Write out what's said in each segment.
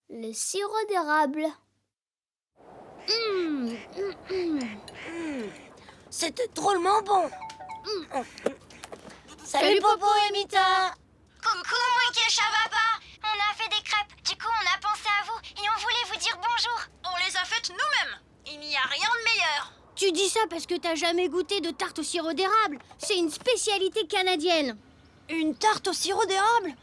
Le sirop d'érable. C'était drôlement bon. Salut Popo et Mita. Coucou, Mouik et Chavapa. On a fait des crêpes, du coup on a pensé à vous et on voulait vous dire bonjour. On les a faites nous-mêmes. Il n'y a rien de meilleur. Tu dis ça parce que t'as jamais goûté de tarte au sirop d'érable. C'est une spécialité canadienne. Une tarte au sirop d'érable.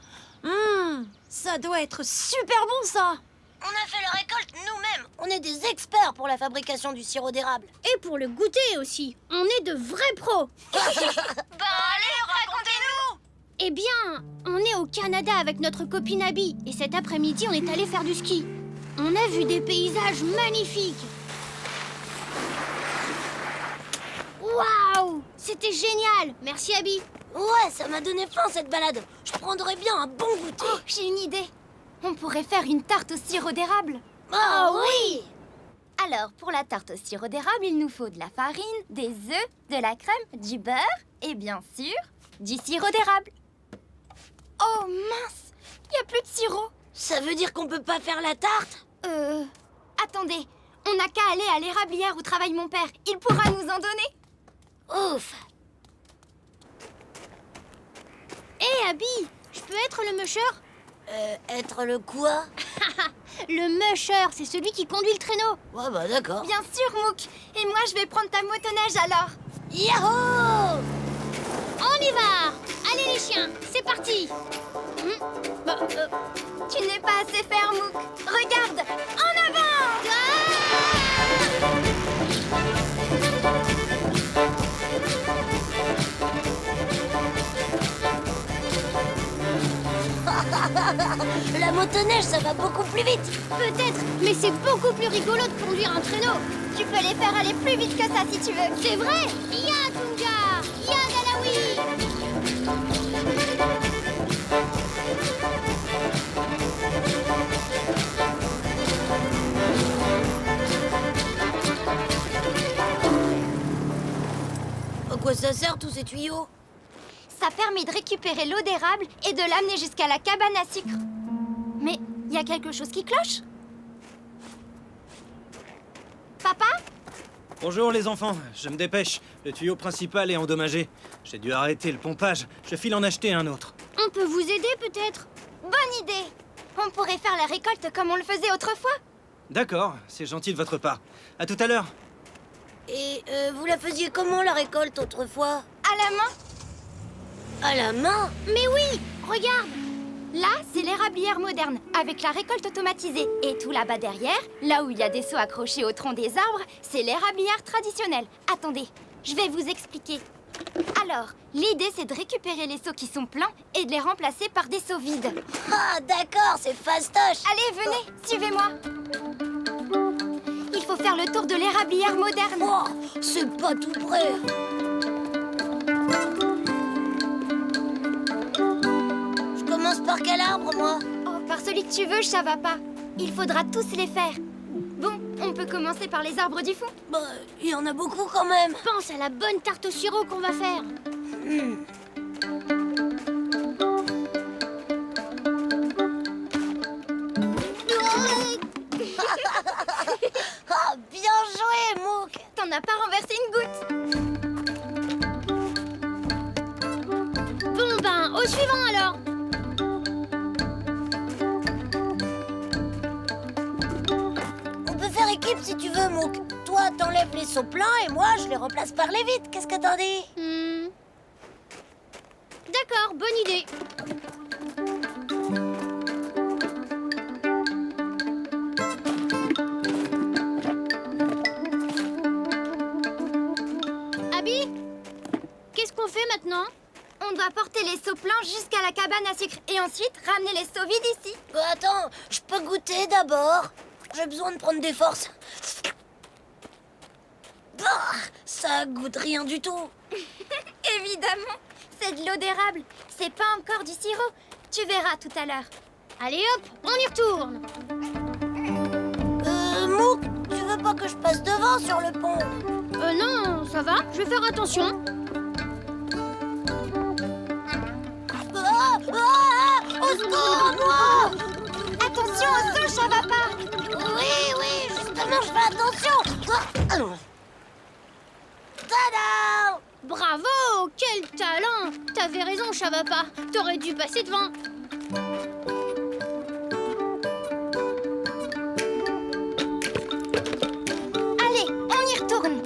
Ça doit être super bon ça. On a fait la récolte nous-mêmes. On est des experts pour la fabrication du sirop d'érable. Et pour le goûter aussi. On est de vrais pros. Bah allez, racontez-nous. Eh bien, on est au Canada avec notre copine Abby. Et cet après-midi, on est allé faire du ski. On a vu des paysages magnifiques. Waouh! C'était génial. Merci Abby. Ouais, ça m'a donné faim cette balade. Je prendrais bien un bon goûter. Oh, j'ai une idée. On pourrait faire une tarte au sirop d'érable. Oh oui! Alors, pour la tarte au sirop d'érable, il nous faut de la farine, des œufs, de la crème, du beurre et bien sûr, du sirop d'érable. Oh mince, il n'y a plus de sirop. Ça veut dire qu'on peut pas faire la tarte? Attendez, on n'a qu'à aller à l'érablière où travaille mon père. Il pourra nous en donner. Ouf! Hé Abby, je peux être le musher? Être le quoi? Le musher, c'est celui qui conduit le traîneau. Ouais, bah d'accord. Bien sûr, Mouk. Et moi, je vais prendre ta motoneige alors. Yahoo! On y va! Allez les chiens, c'est parti! Tu n'es pas assez ferme, Mouk. Regarde, en avant! La motoneige, ça va beaucoup plus vite. Peut-être, mais c'est beaucoup plus rigolo de conduire un traîneau. Tu peux les faire aller plus vite que ça si tu veux. C'est vrai? Ya Tunga! Ya Galawi! À quoi ça sert tous ces tuyaux? Ça permet de récupérer l'eau d'érable et de l'amener jusqu'à la cabane à sucre. Mais il y a quelque chose qui cloche. Papa? Bonjour les enfants, je me dépêche. Le tuyau principal est endommagé. J'ai dû arrêter le pompage. Je file en acheter un autre. On peut vous aider peut-être? Bonne idée! On pourrait faire la récolte comme on le faisait autrefois. D'accord, c'est gentil de votre part. À tout à l'heure. Et vous la faisiez comment la récolte autrefois? À la main. À la main? Mais oui! Regarde! Là, c'est l'érablière moderne, avec la récolte automatisée. Et tout là-bas derrière, là où il y a des seaux accrochés au tronc des arbres, c'est l'érablière traditionnelle. Attendez, je vais vous expliquer. Alors, l'idée, c'est de récupérer les seaux qui sont pleins et de les remplacer par des seaux vides. Ah, d'accord, c'est fastoche. Allez, venez, suivez-moi. Il faut faire le tour de l'érablière moderne. Oh, c'est pas tout près. Je commence par quel arbre, moi? Oh, par celui que tu veux, ça va pas. Il faudra tous les faire. Bon, on peut commencer par les arbres du fond. Bah, il y en a beaucoup quand même. Pense à la bonne tarte au sirop qu'on va faire. Ah, bien joué, Mouk. T'en as pas renversé une goutte. Bon ben, au suivant alors. On peut faire équipe si tu veux, Mouk. Toi, t'enlèves les seaux pleins et moi, je les remplace par les vides. Qu'est-ce que t'en dis? D'accord, bonne idée. Abby, qu'est-ce qu'on fait maintenant? On doit porter les seaux pleins jusqu'à la cabane à sucre et ensuite ramener les seaux vides ici. Attends, je peux goûter d'abord. J'ai besoin de prendre des forces. Bah, ça goûte rien du tout. Évidemment, c'est de l'eau d'érable. C'est pas encore du sirop. Tu verras tout à l'heure. Allez hop, on y retourne. Mouk, tu veux pas que je passe devant sur le pont? Non, ça va, je vais faire attention. Au secours, moi! Attention aux œufs, Chavapa! Maman, je fais attention. Tada! Bravo! Quel talent! T'avais raison, Chavapa. T'aurais dû passer devant. Allez, on y retourne.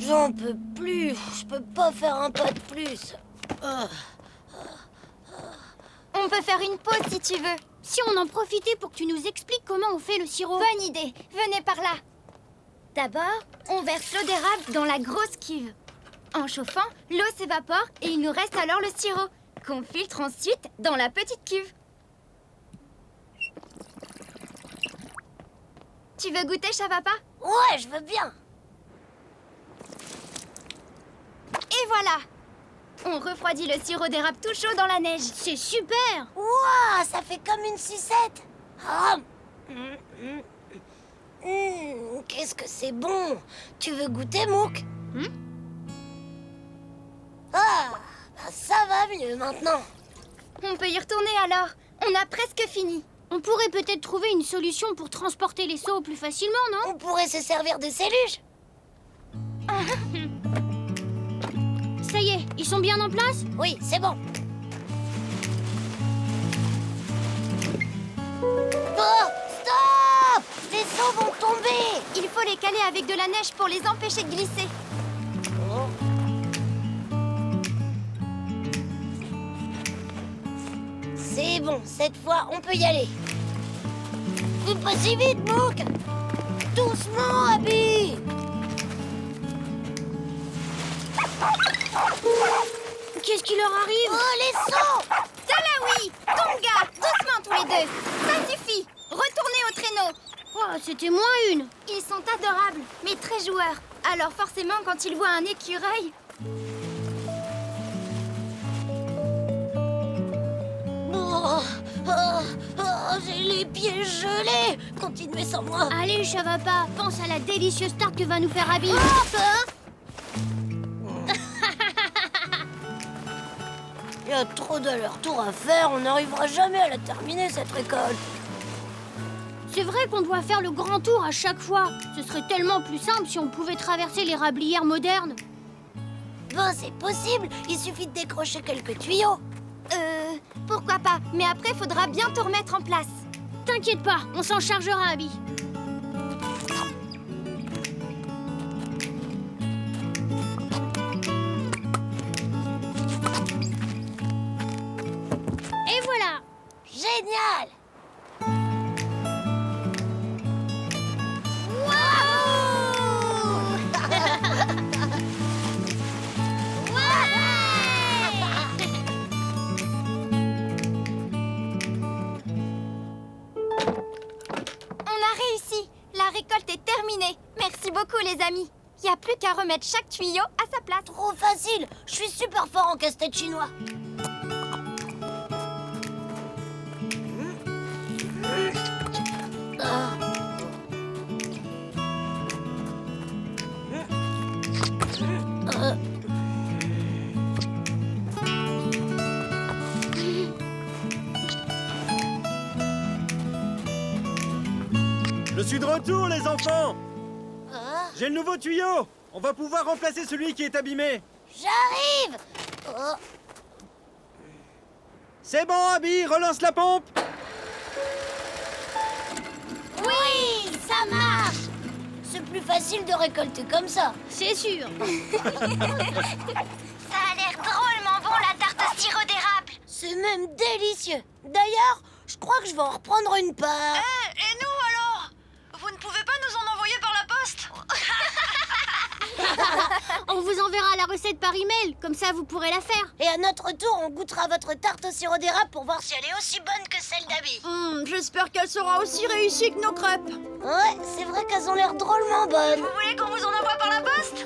J'en peux plus. Je peux pas faire un pas de plus. On peut faire une pause si tu veux. Si on en profitait pour que tu nous expliques comment on fait le sirop. Bonne idée, venez par là. D'abord, on verse l'eau d'érable dans la grosse cuve. En chauffant, l'eau s'évapore et il nous reste alors le sirop, qu'on filtre ensuite dans la petite cuve. Tu veux goûter, Chavapa? Ouais, je veux bien. Et voilà! On refroidit le sirop d'érable tout chaud dans la neige. C'est super! Ouah, ça fait comme une sucette. Ah. Qu'est-ce que c'est bon. Tu veux goûter, Mouk? Ah, bah ça va mieux maintenant. On peut y retourner alors. On a presque fini. On pourrait peut-être trouver une solution pour transporter les seaux plus facilement, non? On pourrait se servir de séluge. Ça y est, ils sont bien en place? Oui, c'est bon. Oh, stop! Les seaux vont tomber. Il faut les caler avec de la neige pour les empêcher de glisser. C'est bon, cette fois, on peut y aller. Fais pas si vite, Mouk. Doucement, Abby. Qu'est-ce qui leur arrive? Oh, les seaux! Talaoui! Tonga! Doucement tous les deux! Ça suffit! Retournez au traîneau! Oh, c'était moins une. Ils sont adorables, mais très joueurs. Alors forcément, quand ils voient un écureuil... J'ai les pieds gelés. Continuez sans moi. Allez, Chavapa, pense à la délicieuse tarte que va nous faire Abby. Il y a trop d'allers-retours à faire. On n'arrivera jamais à la terminer, cette récolte. C'est vrai qu'on doit faire le grand tour à chaque fois. Ce serait tellement plus simple si on pouvait traverser l'érablière moderne. Ben, c'est possible. Il suffit de décrocher quelques tuyaux. Pourquoi pas? Mais après, faudra bien tout remettre en place. T'inquiète pas, on s'en chargera, Abby. Et voilà. Génial. La récolte est terminée. Merci beaucoup, les amis. Il n'y a plus qu'à remettre chaque tuyau à sa place. Trop facile. Je suis super fort en casse-tête chinois. Je suis de retour, les enfants! Ah, J'ai le nouveau tuyau! On va pouvoir remplacer celui qui est abîmé! j'arrive. Oh. C'est bon, Abby, relance la pompe! Oui, ça marche. C'est plus facile de récolter comme ça. C'est sûr. Ça a l'air drôlement bon, la tarte au sirop d'érable. C'est même délicieux. D'ailleurs, je crois que je vais en reprendre une part. Et nous alors? Vous ne pouvez pas nous en envoyer par la poste? On vous enverra la recette par email, comme ça vous pourrez la faire. Et à notre tour, on goûtera votre tarte au sirop d'érable pour voir si elle est aussi bonne que celle d'Abby. J'espère qu'elle sera aussi réussie que nos crêpes. Ouais, c'est vrai qu'elles ont l'air drôlement bonnes. Vous voulez qu'on vous en envoie par la poste?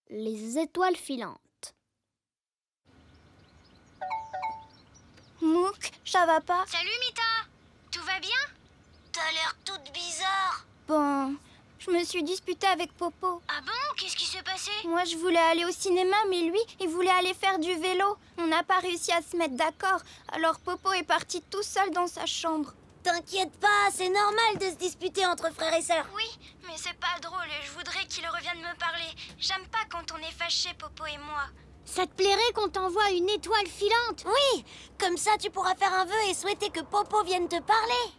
Les étoiles filantes. Mouk, ça va pas? Salut Mita. Tout va bien? T'as l'air toute bizarre. Bon, je me suis disputée avec Popo. Ah bon? Qu'est-ce qui s'est passé? Moi, je voulais aller au cinéma, mais lui, il voulait aller faire du vélo. On n'a pas réussi à se mettre d'accord, alors Popo est parti tout seul dans sa chambre. T'inquiète pas, c'est normal de se disputer entre frères et sœurs. Oui, mais c'est pas drôle et je voudrais qu'il revienne me parler. J'aime pas quand on est fâchés, Popo et moi. Ça te plairait qu'on t'envoie une étoile filante? Oui, comme ça tu pourras faire un vœu et souhaiter que Popo vienne te parler.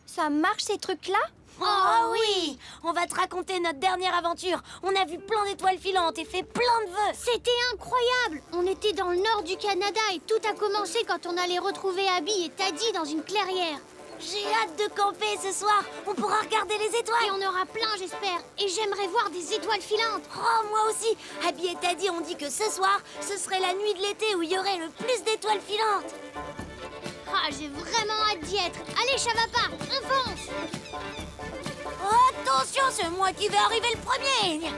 Ça marche ces trucs-là? Oh oui, on va te raconter notre dernière aventure. On a vu plein d'étoiles filantes et fait plein de vœux. C'était incroyable! On était dans le nord du Canada et tout a commencé quand on allait retrouver Abby et Taddy dans une clairière. J'ai hâte de camper ce soir. On pourra regarder les Et étoiles. on aura plein, j'espère. Et j'aimerais voir des étoiles filantes. Oh, moi aussi. Abby et Taddy ont dit que ce soir, ce serait la nuit de l'été où il y aurait le plus d'étoiles filantes. Ah, j'ai vraiment hâte d'y être. Allez, Chavapa, on fonce! Attention, c'est moi qui vais arriver le premier.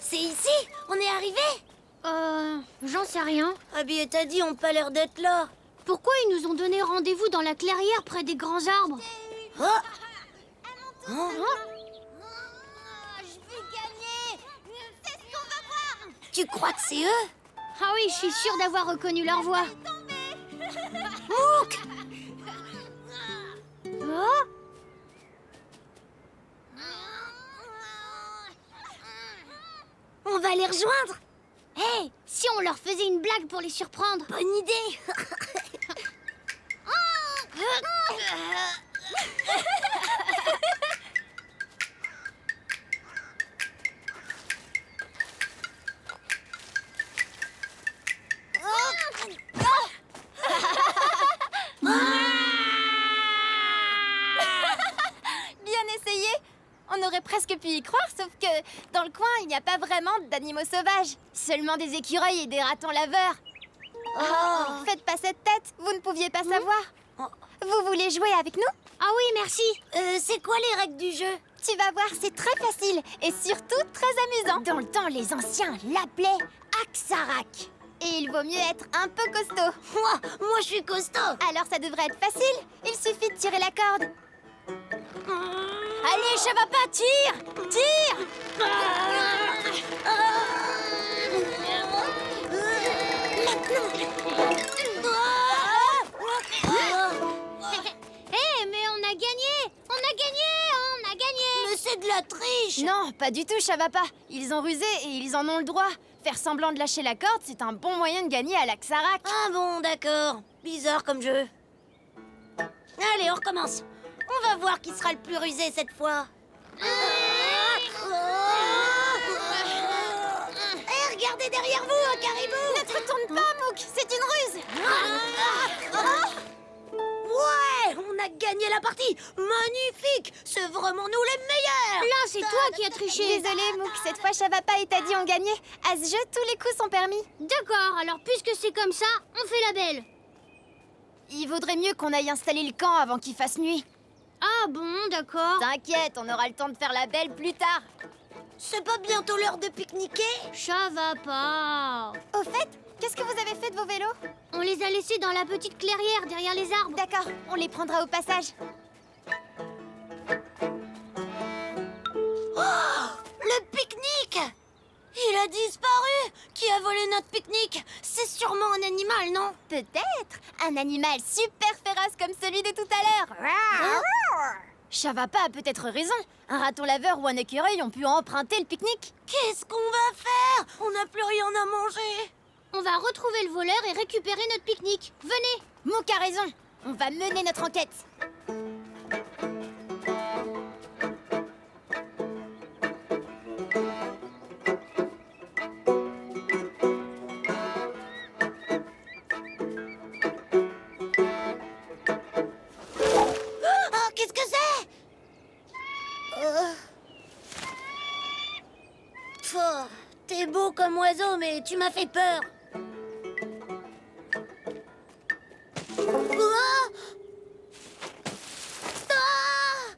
C'est ici? On est arrivé? J'en sais rien. Abby et Taddy ont pas l'air d'être là. Pourquoi ils nous ont donné rendez-vous dans la clairière près des grands arbres? Oh. Je vais gagner! C'est ce qu'on va voir! Tu crois que c'est eux? Ah oui, je suis sûre d'avoir reconnu leur voix. Mouk! Oh! On va les rejoindre. Hey, si on leur faisait une blague pour les surprendre? Bonne idée. Bien essayé! On aurait presque pu y croire, sauf que dans le coin, il n'y a pas vraiment d'animaux sauvages. Seulement des écureuils et des ratons laveurs. Oh, faites pas cette tête, vous ne pouviez pas savoir. Vous voulez jouer avec nous? Ah oui, merci. C'est quoi les règles du jeu? Tu vas voir, c'est très facile et surtout très amusant. Dans le temps, les anciens l'appelaient Aksarak. Et il vaut mieux être un peu costaud. Moi, je suis costaud. Alors ça devrait être facile. Il suffit de tirer la corde. Allez, Chavapa, tire! Tire! Hé, mais on a gagné! On a gagné! On a gagné! Mais c'est de la triche. Non, pas du tout, Chavapa. Ils ont rusé et ils en ont le droit. Faire semblant de lâcher la corde, c'est un bon moyen de gagner à l'Aksarak. Ah bon, d'accord. Bizarre comme jeu. Allez, on recommence. On va voir qui sera le plus rusé cette fois. Hé, regardez derrière vous, un caribou. Ne te retourne pas, Mouk, c'est une ruse. Ouais, on a gagné la partie. Magnifique. C'est vraiment nous les meilleurs. Là, c'est toi qui as triché. Désolée, Mouk, cette fois Chavapa et Taddy ont gagné. À ce jeu, tous les coups sont permis. D'accord, alors puisque c'est comme ça, on fait la belle. Il vaudrait mieux qu'on aille installer le camp avant qu'il fasse nuit. Ah bon, d'accord. T'inquiète, on aura le temps de faire la belle plus tard. C'est pas bientôt l'heure de pique-niquer? Ça va pas. Au fait, qu'est-ce que vous avez fait de vos vélos? On les a laissés dans la petite clairière derrière les arbres. D'accord, on les prendra au passage. Le pique-nique! Il a disparu! Qui a volé notre pique-nique? C'est sûrement un animal, non? Peut-être un animal super féroce comme celui de tout à l'heure. Chavapa a peut-être raison. Un raton laveur ou un écureuil ont pu emprunter le pique-nique. Qu'est-ce qu'on va faire? On n'a plus rien à manger. On va retrouver le voleur et récupérer notre pique-nique. Venez. Mouk a raison. On va mener notre enquête. beau comme oiseau, mais tu m'as fait peur. Ah! Ah!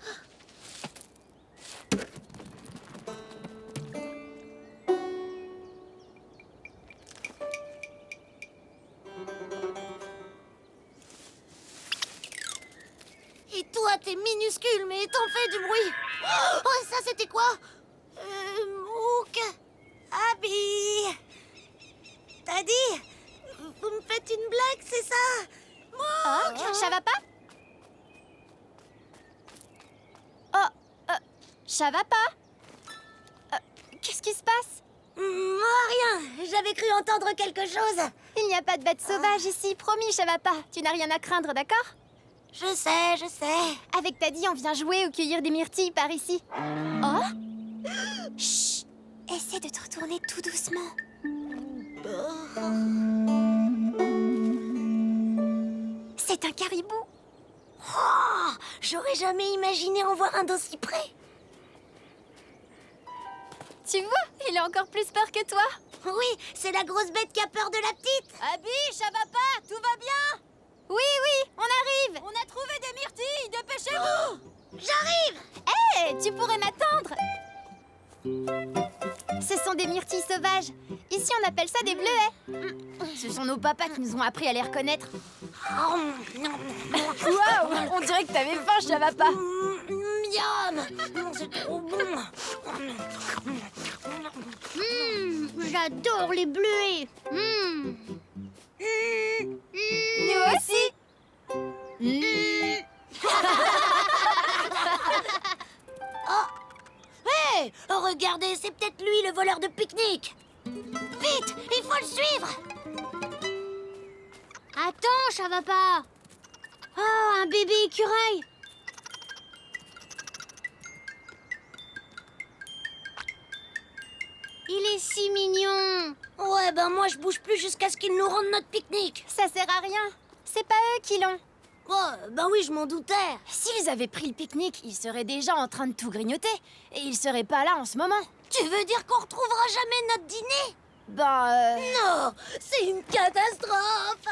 Et toi, t'es minuscule, mais t'en fais du bruit. Oh, ça, c'était quoi? Mouk, Abby. T'as dit? Vous me faites une blague, c'est ça? Oh, ça va pas? Oh, ça va pas? Qu'est-ce qui se passe? Rien, j'avais cru entendre quelque chose. Il n'y a pas de bête sauvage ici, promis, ça va pas. Tu n'as rien à craindre, d'accord? Je sais, je sais. Avec Daddy, on vient jouer ou cueillir des myrtilles par ici. Oh? Chut! Essaie de te retourner tout doucement. C'est un caribou. Oh, j'aurais jamais imaginé en voir un d'aussi près. Tu vois, il a encore plus peur que toi. Oui, c'est la grosse bête qui a peur de la petite. Abby, ça va pas? Tout va bien? Oui, oui, on arrive. On a trouvé des myrtilles, dépêchez-vous! J'arrive. Hé, tu pourrais m'attendre. Ce sont des myrtilles sauvages. Ici, on appelle ça des bleuets. Ce sont nos papas qui nous ont appris à les reconnaître. Waouh! On dirait que t'avais faim, ça va pas? Miam, c'est trop bon. J'adore les bleuets. Nous aussi. Hé, regardez, c'est peut-être lui le voleur de pique-nique. Vite, il faut le suivre. Attends, ça va pas. Oh, un bébé écureuil. Il est si mignon. Ouais, ben moi je bouge plus jusqu'à ce qu'ils nous rendent notre pique-nique. Ça sert à rien. C'est pas eux qui l'ont. Oh, ben oui, je m'en doutais. S'ils avaient pris le pique-nique, ils seraient déjà en train de tout grignoter. Et ils seraient pas là en ce moment. Tu veux dire qu'on retrouvera jamais notre dîner? Non, c'est une catastrophe.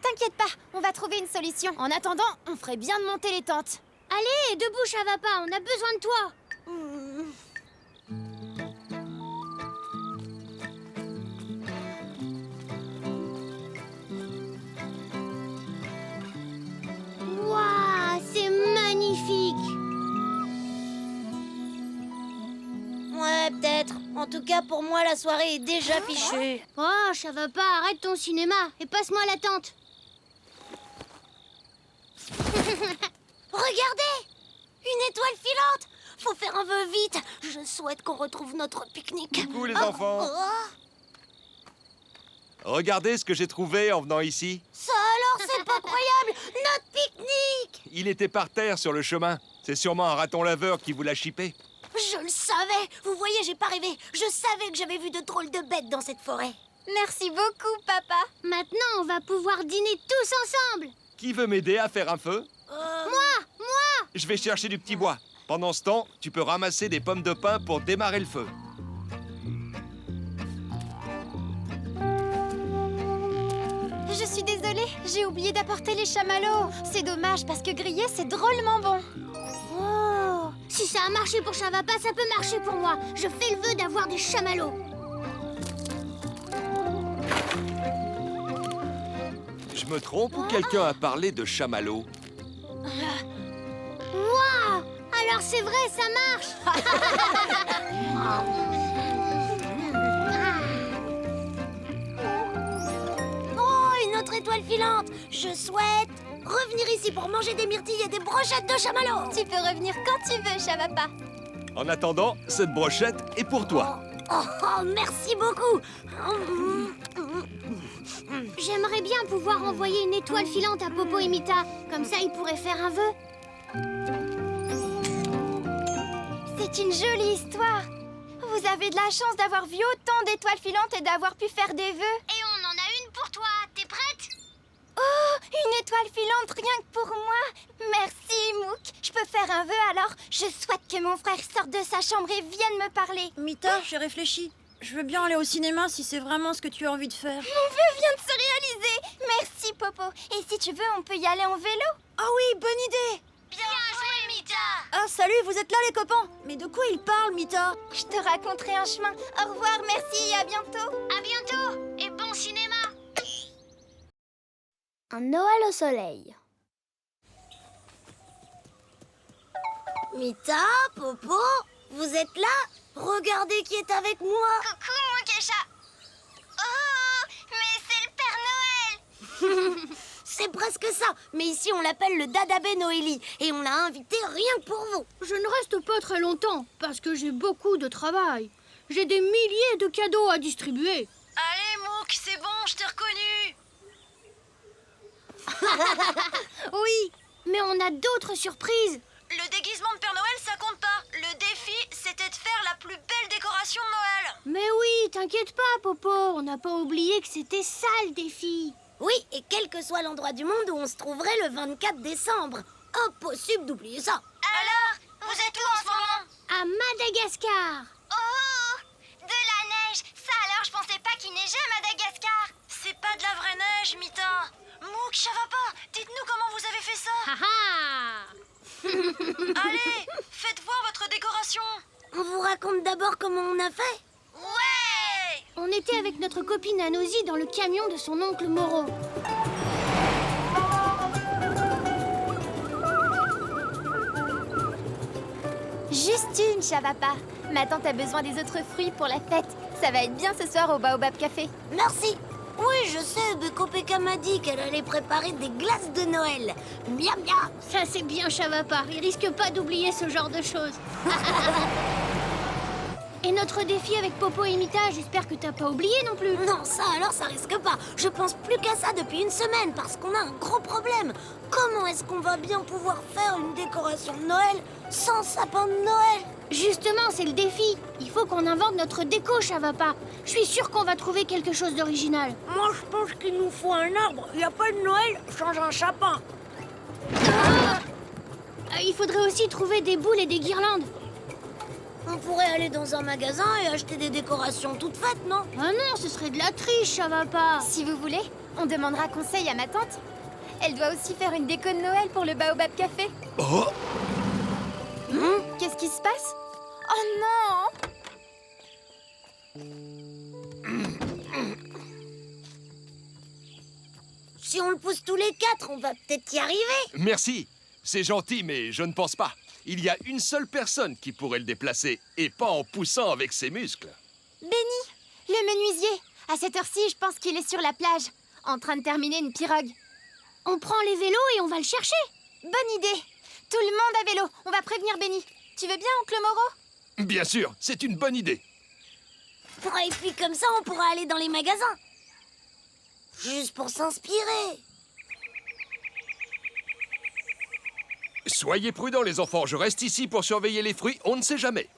T'inquiète pas, on va trouver une solution. En attendant, on ferait bien de monter les tentes. Allez, debout, ça va pas. On a besoin de toi. Waouh, c'est magnifique. Ouais, peut-être. En tout cas, pour moi, la soirée est déjà fichue. Oh, ça va pas. Arrête ton cinéma et passe-moi la tente. Regardez! Une étoile filante! Faut faire un vœu vite. Je souhaite qu'on retrouve notre pique-nique. Coucou les enfants. Regardez ce que j'ai trouvé en venant ici. Ça alors, c'est pas croyable! Notre pique-nique! Il était par terre sur le chemin. C'est sûrement un raton laveur qui vous l'a chippé. Je le savais! Vous voyez, j'ai pas rêvé. Je savais que j'avais vu de drôles de bêtes dans cette forêt. Merci beaucoup, papa. Maintenant, on va pouvoir dîner tous ensemble. Qui veut m'aider à faire un feu? Moi. Je vais chercher du petit bois. Pendant ce temps, tu peux ramasser des pommes de pin pour démarrer le feu. Je suis désolée, j'ai oublié d'apporter les chamallows. C'est dommage parce que griller, c'est drôlement bon. Oh, si ça a marché pour Chavapa, ça peut marcher pour moi. Je fais le vœu d'avoir des chamallows. Je me trompe ou quelqu'un a parlé de chamallow? Waouh! Alors c'est vrai, ça marche. Oh, une autre étoile filante! Je souhaite revenir ici pour manger des myrtilles et des brochettes de chamallow! Tu peux revenir quand tu veux, Chavapa. En attendant, cette brochette est pour toi. Oh, merci beaucoup! J'aimerais bien pouvoir envoyer une étoile filante à Popo et Mita. Comme ça, ils pourraient faire un vœu. C'est une jolie histoire. Vous avez de la chance d'avoir vu autant d'étoiles filantes et d'avoir pu faire des vœux. Et on en a une pour toi. T'es prête? Oh, une étoile filante rien que pour moi. Merci, Mouk. Je peux faire un vœu alors. Je souhaite que mon frère sorte de sa chambre et vienne me parler. Mita, j'ai réfléchi. Je veux bien aller au cinéma si c'est vraiment ce que tu as envie de faire. Mon vœu vient de se réaliser. Merci, Popo. Et si tu veux, on peut y aller en vélo. Ah oui, bonne idée. Bien joué, Mita. Ah salut, vous êtes là les copains. Mais de quoi il parle, Mita? Je te raconterai un chemin. Au revoir, merci et à bientôt. À bientôt et bon cinéma. Un Noël au soleil. Mita, Popo, vous êtes là? Regardez qui est avec moi. Coucou, mon Kesha. Oh, mais c'est le Père Noël. C'est presque ça, mais ici on l'appelle le Dadabé Noélie et on l'a invité rien que pour vous. Je ne reste pas très longtemps parce que j'ai beaucoup de travail. J'ai des milliers de cadeaux à distribuer. Allez, Mouk, c'est bon, je t'ai reconnu. Oui, mais on a d'autres surprises. Le déguisement de Père Noël, ça compte pas. Le défi, c'était de faire la plus belle décoration de Noël. Mais oui, t'inquiète pas, Popo. On n'a pas oublié que c'était ça le défi. Oui, et quel que soit l'endroit du monde où on se trouverait le 24 décembre. Impossible d'oublier ça. Alors, vous êtes où en ce moment? À Madagascar. Oh, de la neige. Ça alors, je pensais pas qu'il neigeait à Madagascar. C'est pas de la vraie neige, Mita. Mouk, ça va pas. Dites-nous comment vous avez fait ça. Allez, faites voir votre décoration. On vous raconte d'abord comment on a fait. Ouais. On était avec notre copine Anosy dans le camion de son oncle Moreau. Juste une, Chavapa. Ma tante a besoin des autres fruits pour la fête. Ça va être bien ce soir au Baobab Café. Merci. Oui, je sais, Beko Peka m'a dit qu'elle allait préparer des glaces de Noël. Miam miam. Ça c'est bien, Chavapar. Il risque pas d'oublier ce genre de choses. Et notre défi avec Popo et Mita, j'espère que t'as pas oublié non plus. Non, ça alors, ça risque pas. Je pense plus qu'à ça depuis une semaine parce qu'on a un gros problème. Comment est-ce qu'on va bien pouvoir faire une décoration de Noël sans sapin de Noël? Justement, c'est le défi. Il faut qu'on invente notre déco, Chavapa. Je suis sûre qu'on va trouver quelque chose d'original. Moi, je pense qu'il nous faut un arbre. Il n'y a pas de Noël sans un sapin. Il faudrait aussi trouver des boules et des guirlandes. On pourrait aller dans un magasin et acheter des décorations toutes faites, non? Ah non, ce serait de la triche, Chavapa. Si vous voulez, on demandera conseil à ma tante. Elle doit aussi faire une déco de Noël pour le Baobab Café. Oh, Qu'est-ce qui se passe? Oh non! Si on le pousse tous les quatre, on va peut-être y arriver. merci. C'est gentil, mais je ne pense pas. Il y a une seule personne qui pourrait le déplacer, et pas en poussant avec ses muscles. Benny, le menuisier. À cette heure-ci, je pense qu'il est sur la plage, en train de terminer une pirogue. On prend les vélos et on va le chercher. Bonne idée. Tout le monde à vélo. On va prévenir Benny. Tu veux bien, oncle Moreau? Bien sûr, c'est une bonne idée. Et puis comme ça, on pourra aller dans les magasins. Juste pour s'inspirer. Soyez prudents, les enfants. Je reste ici pour surveiller les fruits. On ne sait jamais.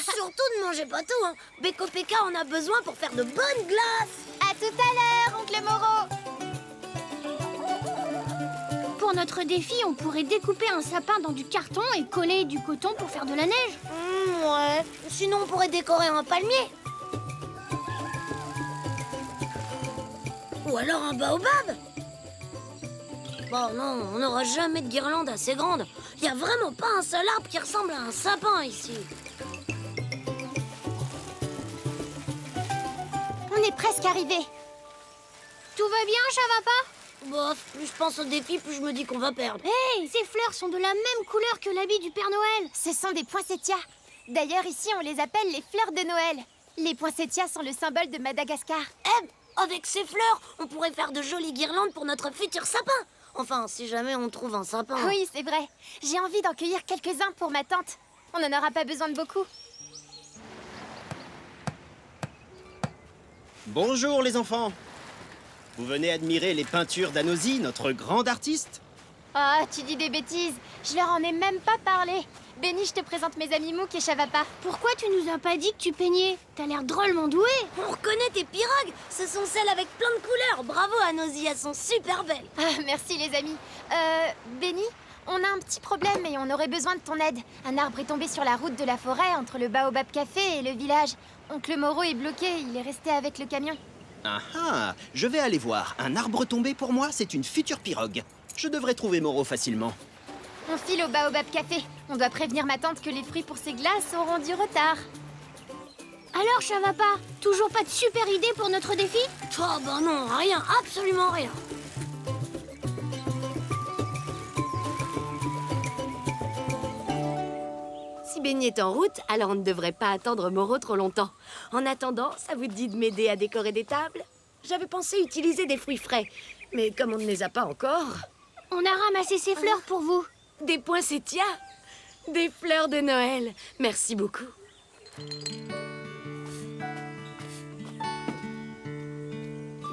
Surtout ne mangez pas tout, hein. Beko Peka en a besoin pour faire de bonnes glaces. À tout à l'heure, oncle Moreau. Pour notre défi, on pourrait découper un sapin dans du carton et coller du coton pour faire de la neige. Ouais. Sinon, on pourrait décorer un palmier. Ou alors un baobab. Bon, non, on n'aura jamais de guirlande assez grande. Il n'y a vraiment pas un seul arbre qui ressemble à un sapin ici. On est presque arrivé. Tout va bien, Chavapa? Bof, plus je pense au défi, plus je me dis qu'on va perdre. Hey, ces fleurs sont de la même couleur que l'habit du Père Noël. Ce sont des poinsettias. D'ailleurs, ici, on les appelle les fleurs de Noël. Les poinsettias sont le symbole de Madagascar. Avec ces fleurs, on pourrait faire de jolies guirlandes pour notre futur sapin. Enfin, si jamais on trouve un sapin. Oui, c'est vrai. J'ai envie d'en cueillir quelques-uns pour ma tante. On n'en aura pas besoin de beaucoup. Bonjour les enfants. Vous venez admirer les peintures d'Anosy, notre grande artiste? Oh, tu dis des bêtises. Je leur en ai même pas parlé. Benny, je te présente mes amis Mouk et Chavapa. Pourquoi tu nous as pas dit que tu peignais? T'as l'air drôlement doué. On reconnaît tes pirogues. Ce sont celles avec plein de couleurs. Bravo, Anosy, elles sont super belles. Ah, merci les amis. Benny, On a un petit problème et on aurait besoin de ton aide. Un arbre est tombé sur la route de la forêt entre le Baobab Café et le village. Oncle Moreau est bloqué, il est resté avec le camion. Ah ah, je vais aller voir. Un arbre tombé pour moi, c'est une future pirogue. Je devrais trouver Moreau facilement. On file au Baobab Café. On doit prévenir ma tante que les fruits pour ses glaces auront du retard. Alors, Chavapa, toujours pas de super idée pour notre défi? Oh bah non, rien, absolument rien. Si Benny est en route, alors on ne devrait pas attendre Moreau trop longtemps. En attendant, ça vous dit de m'aider à décorer des tables? J'avais pensé utiliser des fruits frais, mais comme on ne les a pas encore... On a ramassé ces fleurs pour vous. Des poinsettias, des fleurs de Noël. Merci beaucoup.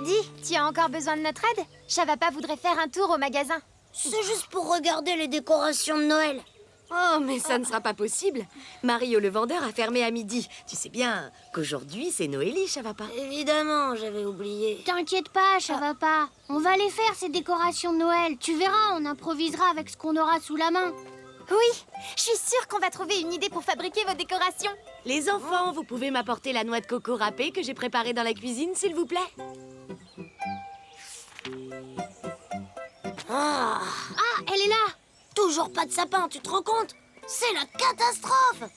Dis, tu as encore besoin de notre aide? Chavapa voudrait faire un tour au magasin. C'est juste pour regarder les décorations de Noël. Oh, mais ça ne sera pas possible. Mario le vendeur a fermé à midi. Tu sais bien qu'aujourd'hui, c'est Noélie, Chavapa. Évidemment, j'avais oublié. T'inquiète pas, Chavapa. On va les faire, ces décorations de Noël. Tu verras, on improvisera avec ce qu'on aura sous la main. Oui, je suis sûre qu'on va trouver une idée pour fabriquer vos décorations. Les enfants, vous pouvez m'apporter la noix de coco râpée que j'ai préparée dans la cuisine, s'il vous plaît? Ah, Elle est là. toujours pas de sapin, tu te rends compte? C'est la catastrophe.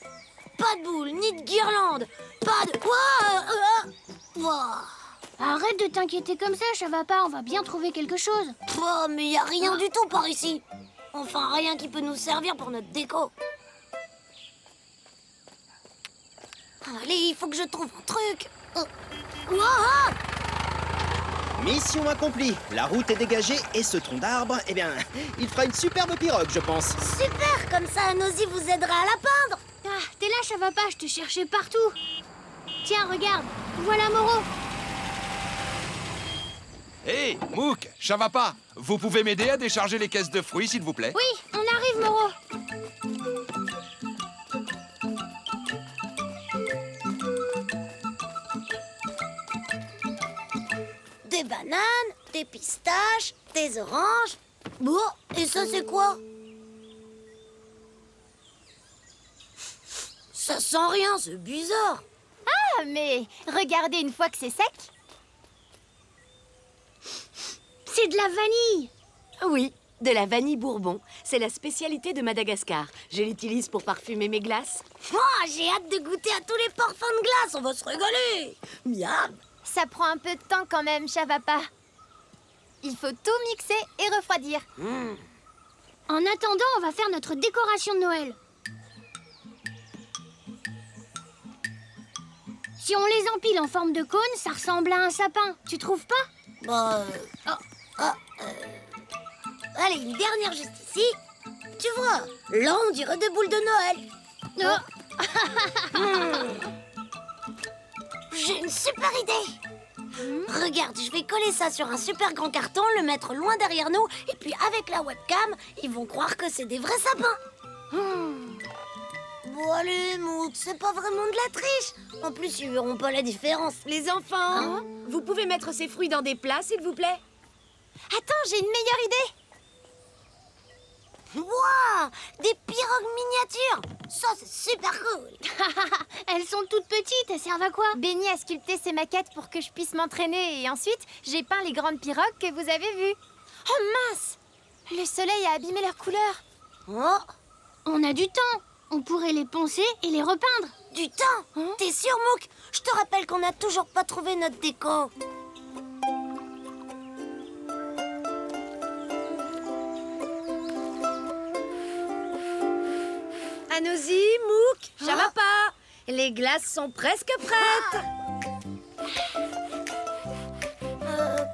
Pas de boule, ni de guirlande. Pas de... Ouah. Arrête de t'inquiéter comme ça, Chavapa. On va bien trouver quelque chose. Oh, mais y a rien du tout par ici. Enfin, rien qui peut nous servir pour notre déco. Allez, il faut que je trouve un truc. Ouah. Mission accomplie. La route est dégagée et ce tronc d'arbre, eh bien, il fera une superbe pirogue, je pense. Super, comme ça Nosy vous aidera à la peindre. Ah, t'es là, Chavapa. Je te cherchais partout. Tiens, regarde. Voilà Moreau. Hé, Mouk, Chavapa, vous pouvez m'aider à décharger les caisses de fruits, s'il vous plaît? Oui, on arrive, Moreau. Des bananes, des pistaches, des oranges. Bon, et ça c'est quoi? Ça sent rien, c'est bizarre. Ah, mais regardez une fois que c'est sec. C'est de la vanille. Oui, de la vanille bourbon. C'est la spécialité de Madagascar. Je l'utilise pour parfumer mes glaces. Oh, j'ai hâte de goûter à tous les parfums de glace, on va se régaler. Miam. Ça prend un peu de temps quand même, Chavapa. Il faut tout mixer et refroidir. En attendant, on va faire notre décoration de Noël. Si on les empile en forme de cône, ça ressemble à un sapin. Tu trouves pas? Bah, allez, une dernière juste ici. Tu vois, là on dirait des boules de Noël. J'ai une super idée. Regarde, je vais coller ça sur un super grand carton, le mettre loin derrière nous, et puis avec la webcam, ils vont croire que c'est des vrais sapins. Bon allez, Mouk, c'est pas vraiment de la triche. En plus, ils verront pas la différence. Les enfants, vous pouvez mettre ces fruits dans des plats, s'il vous plaît? Attends, j'ai une meilleure idée. Waouh, des pirogues miniatures. Ça, c'est super cool. Elles sont toutes petites, elles servent à quoi? Benny a sculpté ces maquettes pour que je puisse m'entraîner et ensuite, j'ai peint les grandes pirogues que vous avez vues. Oh mince! Le soleil a abîmé leurs couleurs. Oh, On a du temps. On pourrait les poncer et les repeindre. du temps. T'es sûr, Mouk? Je te rappelle qu'on n'a toujours pas trouvé notre déco. Anosy, Mouk, Chavapa, les glaces sont presque prêtes.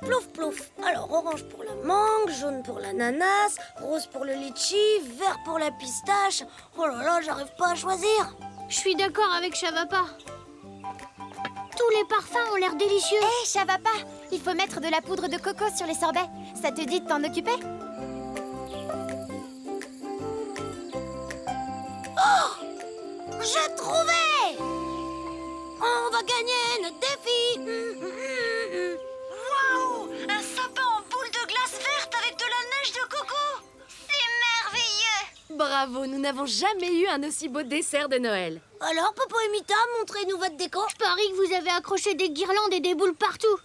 Plouf, plouf. Alors, orange pour la mangue, jaune pour l'ananas, rose pour le litchi, vert pour la pistache. Oh là là, j'arrive pas à choisir. Je suis d'accord avec Chavapa. Tous les parfums ont l'air délicieux. Hé, Chavapa, il faut mettre de la poudre de coco sur les sorbets. Ça te dit de t'en occuper? J'ai trouvé! On va gagner notre défi. Waouh! Un sapin en boule de glace verte avec de la neige de coco! C'est merveilleux! Bravo, nous n'avons jamais eu un aussi beau dessert de Noël. Alors, Popo et Mita, montrez-nous votre déco. Je parie que vous avez accroché des guirlandes et des boules partout.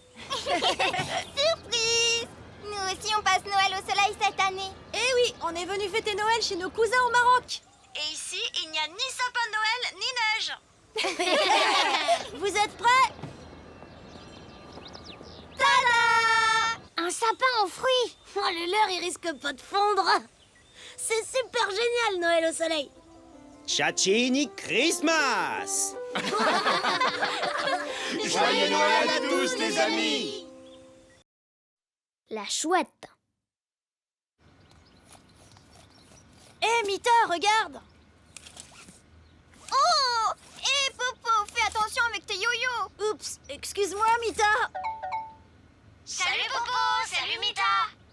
Surprise! Nous aussi, on passe Noël au soleil cette année. Eh oui, on est venu fêter Noël chez nos cousins au Maroc. Et ici, il n'y a ni sapin de Noël, ni neige. Vous êtes prêts? Un sapin aux fruits. Oh, le leur, il risque pas de fondre. C'est super génial, Noël au soleil. Chachini Christmas! Joyeux Noël à tous, les amis! La chouette. Eh, Mita, regarde. Oh! Hé, Popo, fais attention avec tes yo-yo. Oups, excuse-moi, Mita. Salut Popo, salut Mita.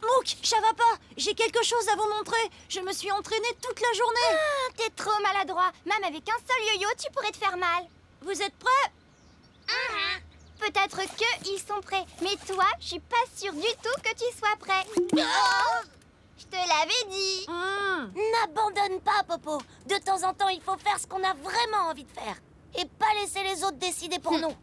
Mouk, ça va pas. J'ai quelque chose à vous montrer. Je me suis entraînée toute la journée. T'es trop maladroit. Même avec un seul yo-yo, tu pourrais te faire mal. Vous êtes prêts? Peut-être que ils sont prêts. Mais toi, je suis pas sûre du tout que tu sois prêt. Je te l'avais dit. N'abandonne pas, Popo. De temps en temps, il faut faire ce qu'on a vraiment envie de faire. Et pas laisser les autres décider pour nous.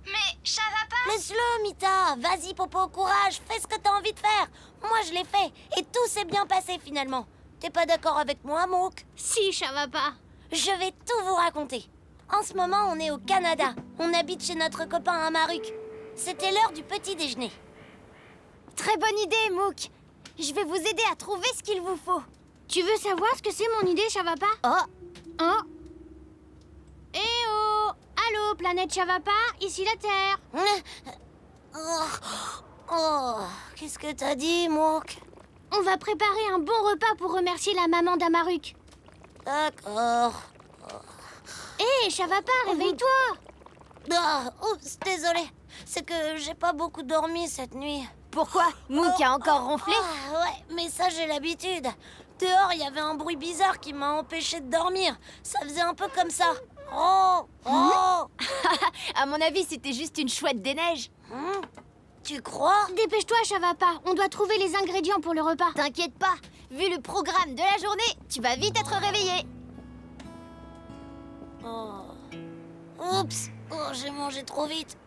Mais ça va pas. Laisse-le, Mita. Vas-y, Popo, courage. Fais ce que t'as envie de faire. Moi, je l'ai fait. Et tout s'est bien passé, finalement. T'es pas d'accord avec moi, Mouk? Si, ça va pas. Je vais tout vous raconter. En ce moment, on est au Canada. On habite chez notre copain à Maruk. C'était l'heure du petit déjeuner. Très bonne idée, Mouk. Je vais vous aider à trouver ce qu'il vous faut. Tu veux savoir ce que c'est mon idée, ça va pas? Oh, Oh. Eh oh. Allô, planète Chavapa, ici la Terre. Oh, qu'est-ce que t'as dit, Mouk? On va préparer un bon repas pour remercier la maman d'Amaruk. D'accord. Hé, Chavapa, réveille-toi. Ah, oups, désolé. C'est que j'ai pas beaucoup dormi cette nuit. pourquoi? Mouk a encore ronflé? Ah, ouais, mais ça, j'ai l'habitude. Dehors, il y avait un bruit bizarre qui m'a empêché de dormir. Ça faisait un peu comme ça. Oh, oh. À mon avis, c'était juste une chouette des neiges. Tu crois? Dépêche-toi, Chavapa, on doit trouver les ingrédients pour le repas. T'inquiète pas, vu le programme de la journée, tu vas vite être réveillé. Oh. Oups. Oh, j'ai mangé trop vite.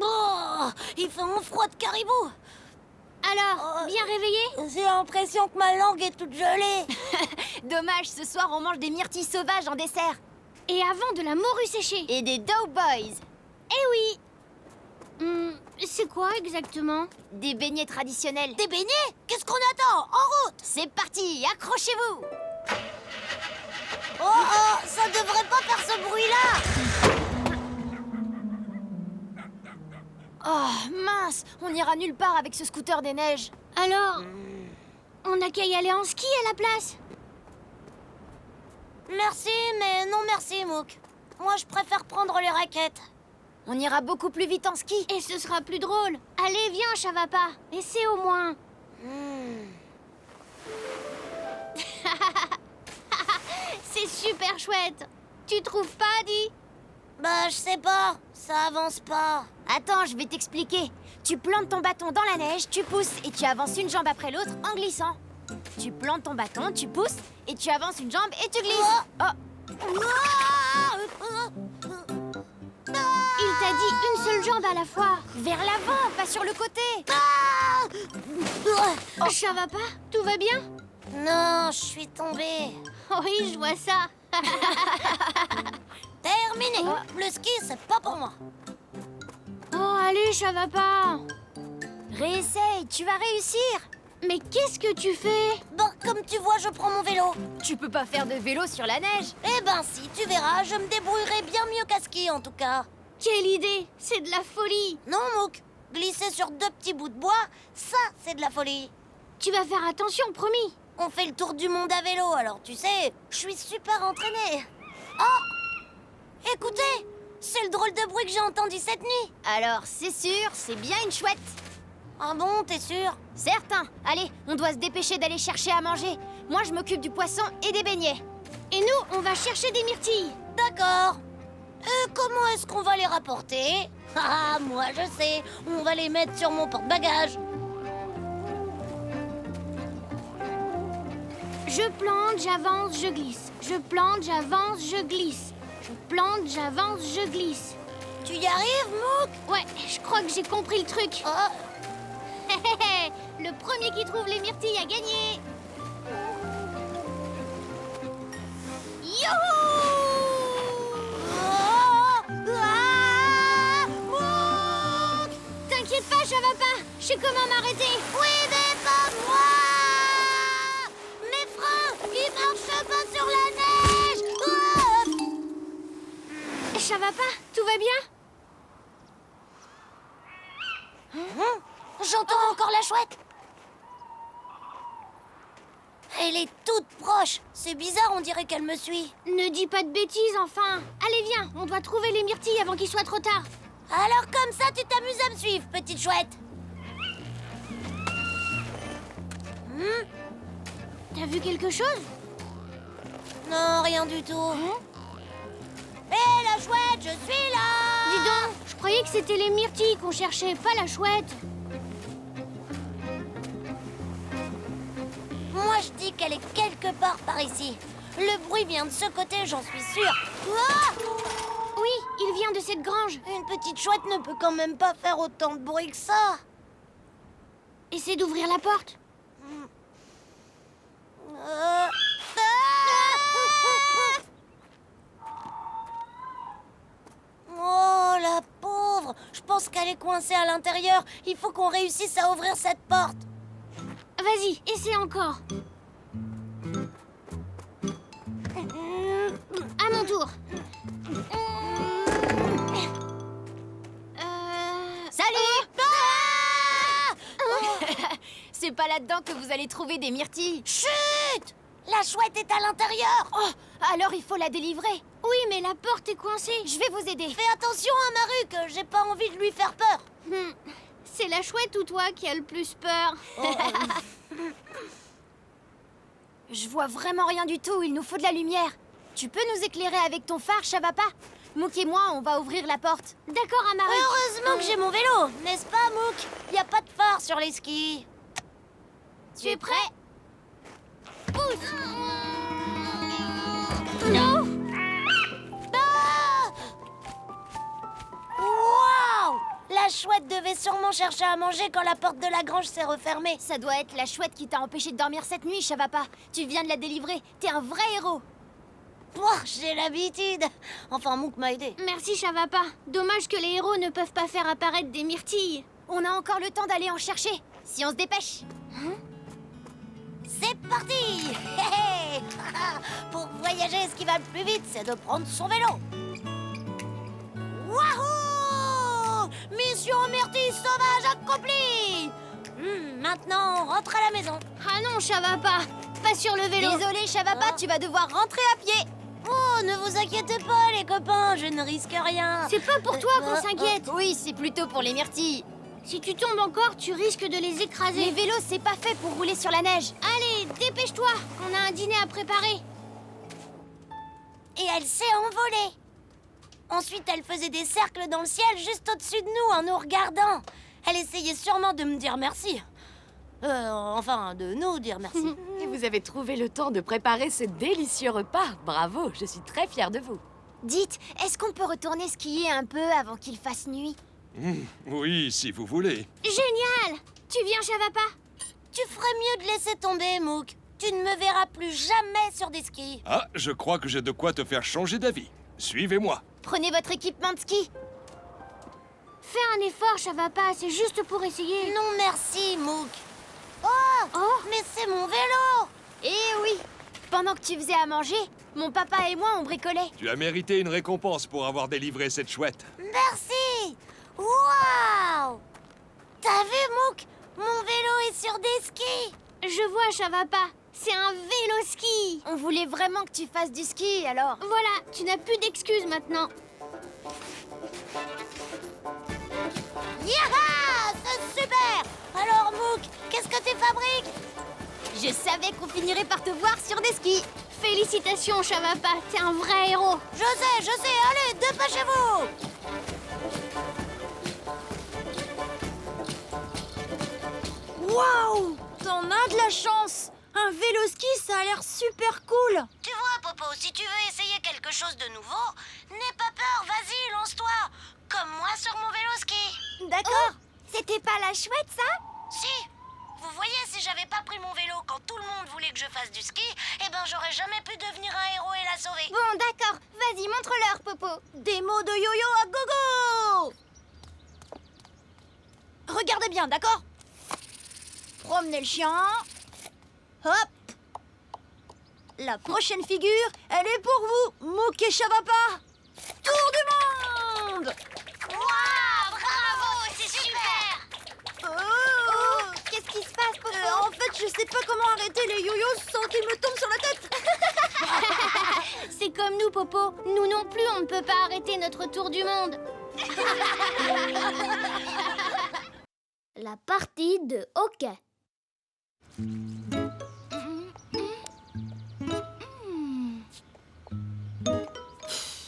Oh, il fait un froid de caribou. Alors, bien réveillé? J'ai l'impression que ma langue est toute gelée. Dommage, ce soir on mange des myrtilles sauvages en dessert. Et avant de la morue séchée. Et des Doughboys. Eh oui. C'est quoi exactement? Des beignets traditionnels. Des beignets? Qu'est-ce qu'on attend? En route! C'est parti, accrochez-vous. Oh, ça devrait pas faire ce bruit-là. Oh, mince, on ira nulle part avec ce scooter des neiges. Alors, on n'a qu'à y aller en ski à la place. Merci, mais non merci, Mouk. Moi, je préfère prendre les raquettes. On ira beaucoup plus vite en ski. Et ce sera plus drôle. Allez, viens, Chavapa. Essaie au moins. C'est super chouette. Tu trouves pas, Di? Bah, je sais pas. Ça avance pas. Attends, je vais t'expliquer. Tu plantes ton bâton dans la neige, tu pousses et tu avances une jambe après l'autre en glissant. Tu plantes ton bâton, tu pousses et tu avances une jambe et tu glisses. Oh, Il t'a dit une seule jambe à la fois. vers l'avant, pas sur le côté. Oh, Chavapa, tout va bien? Non, je suis tombée. Oui, je vois ça. Terminé. Le ski, c'est pas pour moi. Oh, allez, Chavapa. Réessaye, tu vas réussir. Mais qu'est-ce que tu fais? Bon, comme tu vois, je prends mon vélo. Tu peux pas faire de vélo sur la neige. Eh ben si, tu verras, je me débrouillerai bien mieux qu'à ski en tout cas. Quelle idée! C'est de la folie. Non, Mouk, glisser sur 2 petits bouts de bois, ça, c'est de la folie. Tu vas faire attention, promis. On fait le tour du monde à vélo, alors tu sais, je suis super entraînée. Oh! Écoutez, c'est le drôle de bruit que j'ai entendu cette nuit. Alors, c'est sûr, c'est bien une chouette. Ah bon, t'es sûr? Certain. Allez, on doit se dépêcher d'aller chercher à manger. Moi, je m'occupe du poisson et des beignets. Et nous, on va chercher des myrtilles. D'accord. Comment est-ce qu'on va les rapporter? Ah, moi je sais, on va les mettre sur mon porte-bagages. Je plante, j'avance, je glisse. Je plante, j'avance, je glisse. Je plante, j'avance, je glisse. Tu y arrives, Mouk? Ouais, je crois que j'ai compris le truc. Oh, Le premier qui trouve les myrtilles a gagné. Youhou! Mouk! T'inquiète pas, ça va pas. Je sais comment m'arrêter. Oui, mais pas moi! Mes freins, ils marchent pas sur la neige! Ça va pas? Tout va bien? J'entends encore la chouette. Elle est toute proche. C'est bizarre, on dirait qu'elle me suit. Ne dis pas de bêtises, enfin. Allez, viens, on doit trouver les myrtilles avant qu'il soit trop tard. Alors comme ça, tu t'amuses à me suivre, petite chouette. T'as vu quelque chose? Non, rien du tout. Hé, la chouette, je suis là! Dis donc, je croyais que c'était les myrtilles qu'on cherchait, pas la chouette. Moi, je dis qu'elle est quelque part par ici. Le bruit vient de ce côté, j'en suis sûre. Ah! Oui, il vient de cette grange. Une petite chouette ne peut quand même pas faire autant de bruit que ça. Essaie d'ouvrir la porte. Ah! Oh, la pauvre! Je pense qu'elle est coincée à l'intérieur. Il faut qu'on réussisse à ouvrir cette porte. Vas-y, essaie encore. À mon tour. Salut! Ah! C'est pas là-dedans que vous allez trouver des myrtilles. Chut! La chouette est à l'intérieur. Oh, alors il faut la délivrer. Oui, mais la porte est coincée. Je vais vous aider. Fais attention à Maru, que j'ai pas envie de lui faire peur. C'est la chouette ou toi qui a le plus peur? Je vois vraiment rien du tout, il nous faut de la lumière. Tu peux nous éclairer avec ton phare, Shavapa? Mouk et moi, on va ouvrir la porte. D'accord, Amaru. Heureusement que j'ai mon vélo, n'est-ce pas, Mouk? Y a pas de phare sur les skis. Tu es prêt? Pousse! Non! Ah! Waouh! La chouette devait sûrement chercher à manger quand la porte de la grange s'est refermée. Ça doit être la chouette qui t'a empêché de dormir cette nuit, Shavapa. Tu viens de la délivrer, t'es un vrai héros. Pouah, j'ai l'habitude. Enfin, Mouk m'a aidé. Merci, Shavapa. Dommage que les héros ne peuvent pas faire apparaître des myrtilles. On a encore le temps d'aller en chercher, si on se dépêche. C'est parti! Hé, hé. Pour voyager, ce qui va le plus vite, c'est de prendre son vélo. Wahou! Mission myrtille sauvage accomplie! Maintenant, on rentre à la maison. Ah non, Shavapa. Pas sur le vélo. Désolé, Shavapa, Ah. tu vas devoir rentrer à pied. Oh, ne vous inquiétez pas, les copains, je ne risque rien. C'est pas pour toi qu'on s'inquiète. Oui, c'est plutôt pour les myrtilles. Si tu tombes encore, tu risques de les Les écraser. vélos, c'est pas fait pour rouler sur la neige. Allez, dépêche-toi. On a un dîner à préparer. Et elle s'est envolée. Ensuite, elle faisait des cercles dans le ciel juste au-dessus de nous en nous regardant. Elle essayait sûrement de me dire merci. Enfin, de nous dire merci. Et vous avez trouvé le temps de préparer ce délicieux repas. Bravo, je suis très fière de vous. Dites, est-ce qu'on peut retourner skier un peu avant qu'il fasse nuit? Oui, si vous voulez. Génial. Tu viens, Shavapa? Tu ferais mieux de laisser tomber, Mouk. Tu ne me verras plus jamais sur des skis. Ah, je crois que j'ai de quoi te faire changer d'avis. Suivez-moi. Prenez votre équipement de ski. Fais un effort, Shavapa. C'est juste pour essayer. Non, merci, Mouk. Oh, mais c'est mon vélo. Eh oui, pendant que tu faisais à manger, mon papa et moi on bricolait. Tu as mérité une récompense pour avoir délivré cette chouette. Merci. Waouh. T'as vu, Mouk? Mon vélo est sur des skis. Je vois, Shavapa. C'est un vélo ski. On voulait vraiment que tu fasses du ski, alors. Voilà, tu n'as plus d'excuses maintenant. Yaha! C'est super. Alors, Mouk, qu'est-ce que tu fabriques? Je savais qu'on finirait par te voir sur des skis. Félicitations, Shavapa. T'es un vrai héros. Je sais. Allez, dépêchez-vous. Waouh! T'en as de la chance! Un vélo-ski, ça a l'air super cool. Tu vois, Popo, si tu veux essayer quelque chose de nouveau, n'aie pas peur, vas-y, lance-toi. Comme moi sur mon vélo-ski. D'accord. C'était pas la chouette, ça? Si. Vous voyez, si j'avais pas pris mon vélo quand tout le monde voulait que je fasse du ski, eh ben j'aurais jamais pu devenir un héros et la sauver. Bon, d'accord. Vas-y, montre-leur, Popo. Des mots de yo-yo à gogo. Regardez bien, d'accord? Promenez le chien. Hop. La prochaine figure, elle est pour vous, Mouk et Chavapa. Tour du monde. Waouh, bravo, c'est super. Oh. Qu'est-ce qui se passe, Popo? En fait, je sais pas comment arrêter les yo-yos sans qu'ils me tombent sur la tête. C'est comme nous, Popo. Nous non plus, on ne peut pas arrêter notre tour du monde. La partie de hockey.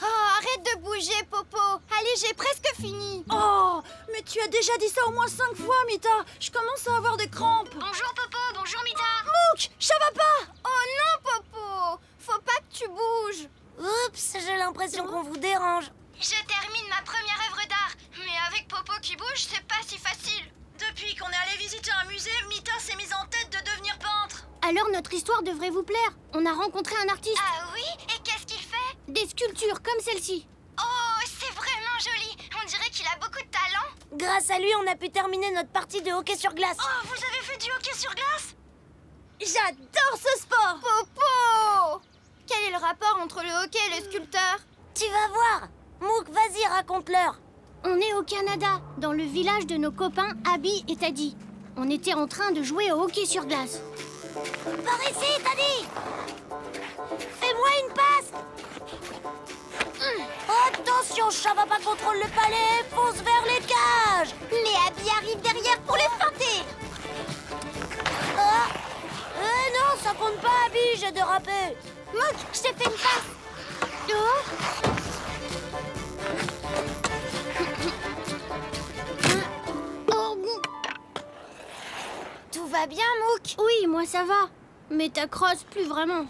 Oh, arrête de bouger, Popo. Allez, j'ai presque fini. Oh, mais tu as déjà dit ça au moins 5 fois, Mita. Je commence à avoir des crampes. Bonjour, Popo. Bonjour, Mita. Mouk, Chavapa. Oh non, Popo. Faut pas que tu bouges. Oups, j'ai l'impression qu'on vous dérange. Je termine ma première œuvre d'art. Mais avec Popo qui bouge, c'est pas si facile. Depuis qu'on est allé visiter un musée, Mita s'est mise en tête de devenir peintre. Alors, notre histoire devrait vous plaire. On a rencontré un artiste. Ah oui? Et qu'est-ce qu'il fait? Des sculptures comme celle-ci. Oh, c'est vraiment joli. On dirait qu'il a beaucoup de talent. Grâce à lui, on a pu terminer notre partie de hockey sur glace. Oh, vous avez fait du hockey sur glace? J'adore ce sport. Popo! Quel est le rapport entre le hockey et le sculpteur? Tu vas voir. Mouk, vas-y, raconte-leur. On est au Canada, dans le village de nos copains Abby et Taddy. On était en train de jouer au hockey sur glace. Par ici, Taddy. Fais-moi une passe. Attention, Chavapa contrôle le palais, fonce vers les cages. Mais Abby arrive derrière pour les feinter. Ah. Non, ça compte pas, Abby, j'ai dérapé. Mouk, je t'ai fait une passe. Oh, Tout va bien, Mouk? oui, moi ça va. Mais ta crosse, plus vraiment.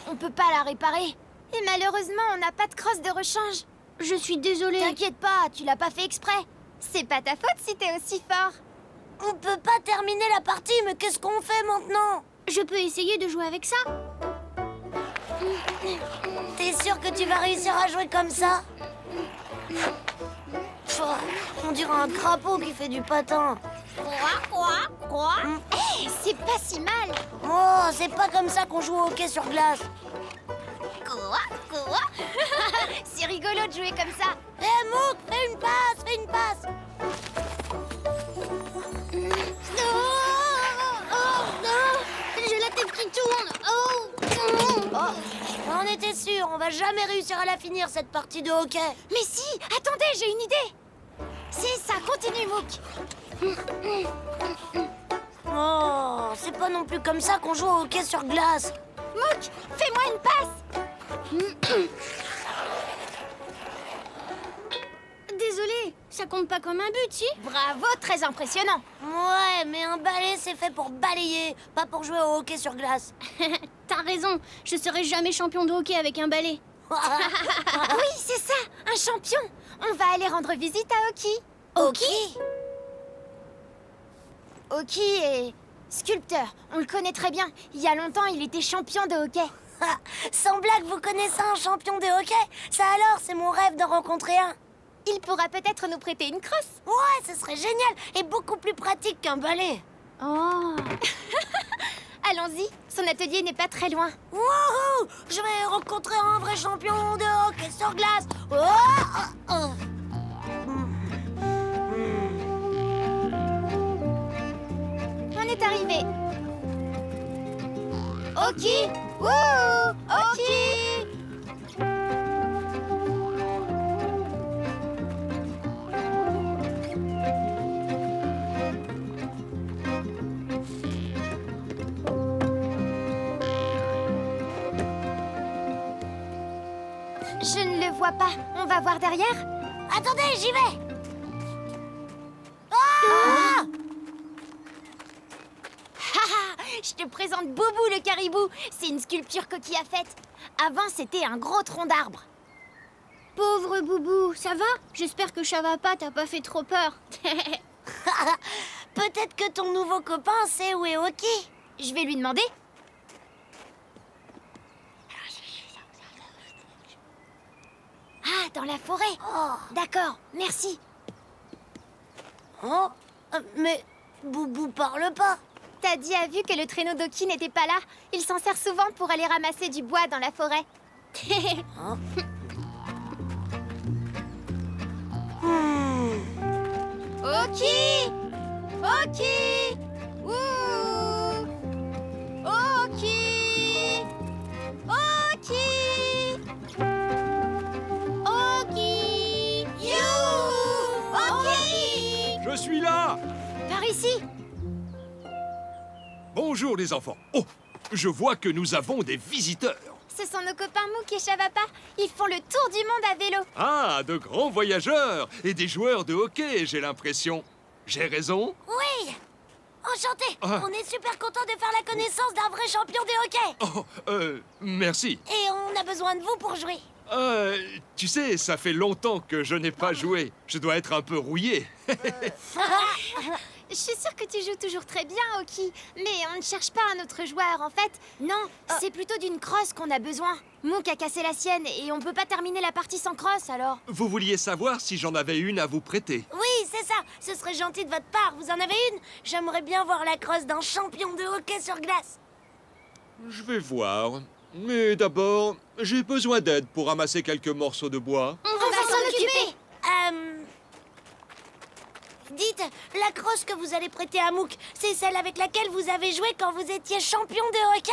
On peut pas la réparer. Et malheureusement, on n'a pas de crosse de rechange. Je suis désolée. T'inquiète pas, tu l'as pas fait exprès. C'est pas ta faute si t'es aussi fort. On peut pas terminer la partie, mais qu'est-ce qu'on fait maintenant? Je peux essayer de jouer avec ça? T'es sûr que tu vas réussir à jouer comme ça? On dirait un crapaud qui fait du patin. C'est pas si mal. Oh, c'est pas comme ça qu'on joue au hockey sur glace. Quoi? C'est rigolo de jouer comme ça. Hé, Mouk, fais une passe, fais une passe. J'ai la tête qui tourne. Oh. On était sûr, on va jamais réussir à la finir cette partie de hockey. Mais si, attendez, j'ai une idée. Si, ça continue, Mouk. Oh, c'est pas non plus comme ça qu'on joue au hockey sur glace. Mouk, fais-moi une passe. Désolée, ça compte pas comme un but, si? Bravo, très impressionnant. Ouais, mais un balai, c'est fait pour balayer, pas pour jouer au hockey sur glace. T'as raison, je serai jamais champion de hockey avec un balai. Oui, c'est ça, un champion. On va aller rendre visite à Oki. Oki? Oki est sculpteur. On le connaît très bien. Il y a longtemps, il était champion de hockey. Sans blague, vous connaissez un champion de hockey? Ça alors, c'est mon rêve de rencontrer un. Il pourra peut-être nous prêter une crosse. Ouais, ce serait génial et beaucoup plus pratique qu'un balai. Oh. Allons-y, son atelier n'est pas très loin. Wouhou! Je vais rencontrer un vrai champion de hockey sur glace. Oh! On est arrivé. Oki! Wouhou! Oki! Je ne le vois pas. On va voir derrière. Attendez, j'y vais. Ah! Je te présente Boubou le caribou. C'est une sculpture qu'Oki a faite. Avant, c'était un gros tronc d'arbre. Pauvre Boubou, ça va? J'espère que Chavapa t'a pas fait trop peur. Peut-être que ton nouveau copain sait où est Oki. Je vais lui demander. Ah, dans la forêt. D'accord, merci. Oh, mais Boubou parle pas. Taddy a vu que le traîneau d'Oki n'était pas là. Il s'en sert souvent pour aller ramasser du bois dans la forêt. Oki! Oki! Ouh! Oki! Oki! Oki! You! Oki! Je suis là! Par ici! Bonjour les enfants. Oh, je vois que nous avons des visiteurs. Ce sont nos copains Mouk et Chavapa. Ils font le tour du monde à vélo. Ah, de grands voyageurs et des joueurs de hockey, j'ai l'impression. J'ai raison? Oui! Enchanté! Ah. On est super content de faire la connaissance d'un vrai champion de hockey! Oh, merci. Et on a besoin de vous pour jouer. Tu sais, ça fait longtemps que je n'ai pas joué. Je dois être un peu rouillé. Je suis sûre que tu joues toujours très bien, Oki. Mais on ne cherche pas un autre joueur, en fait. Non, c'est plutôt d'une crosse qu'on a besoin. Mouk a cassé la sienne et on peut pas terminer la partie sans crosse, alors. Vous vouliez savoir si j'en avais une à vous prêter? Oui, c'est ça. Ce serait gentil de votre part. Vous en avez une? J'aimerais bien voir la crosse d'un champion de hockey sur glace. Je vais voir. Mais d'abord, j'ai besoin d'aide pour ramasser quelques morceaux de bois. On va s'en occuper. Dites, la crosse que vous allez prêter à Mouk, c'est celle avec laquelle vous avez joué quand vous étiez champion de hockey?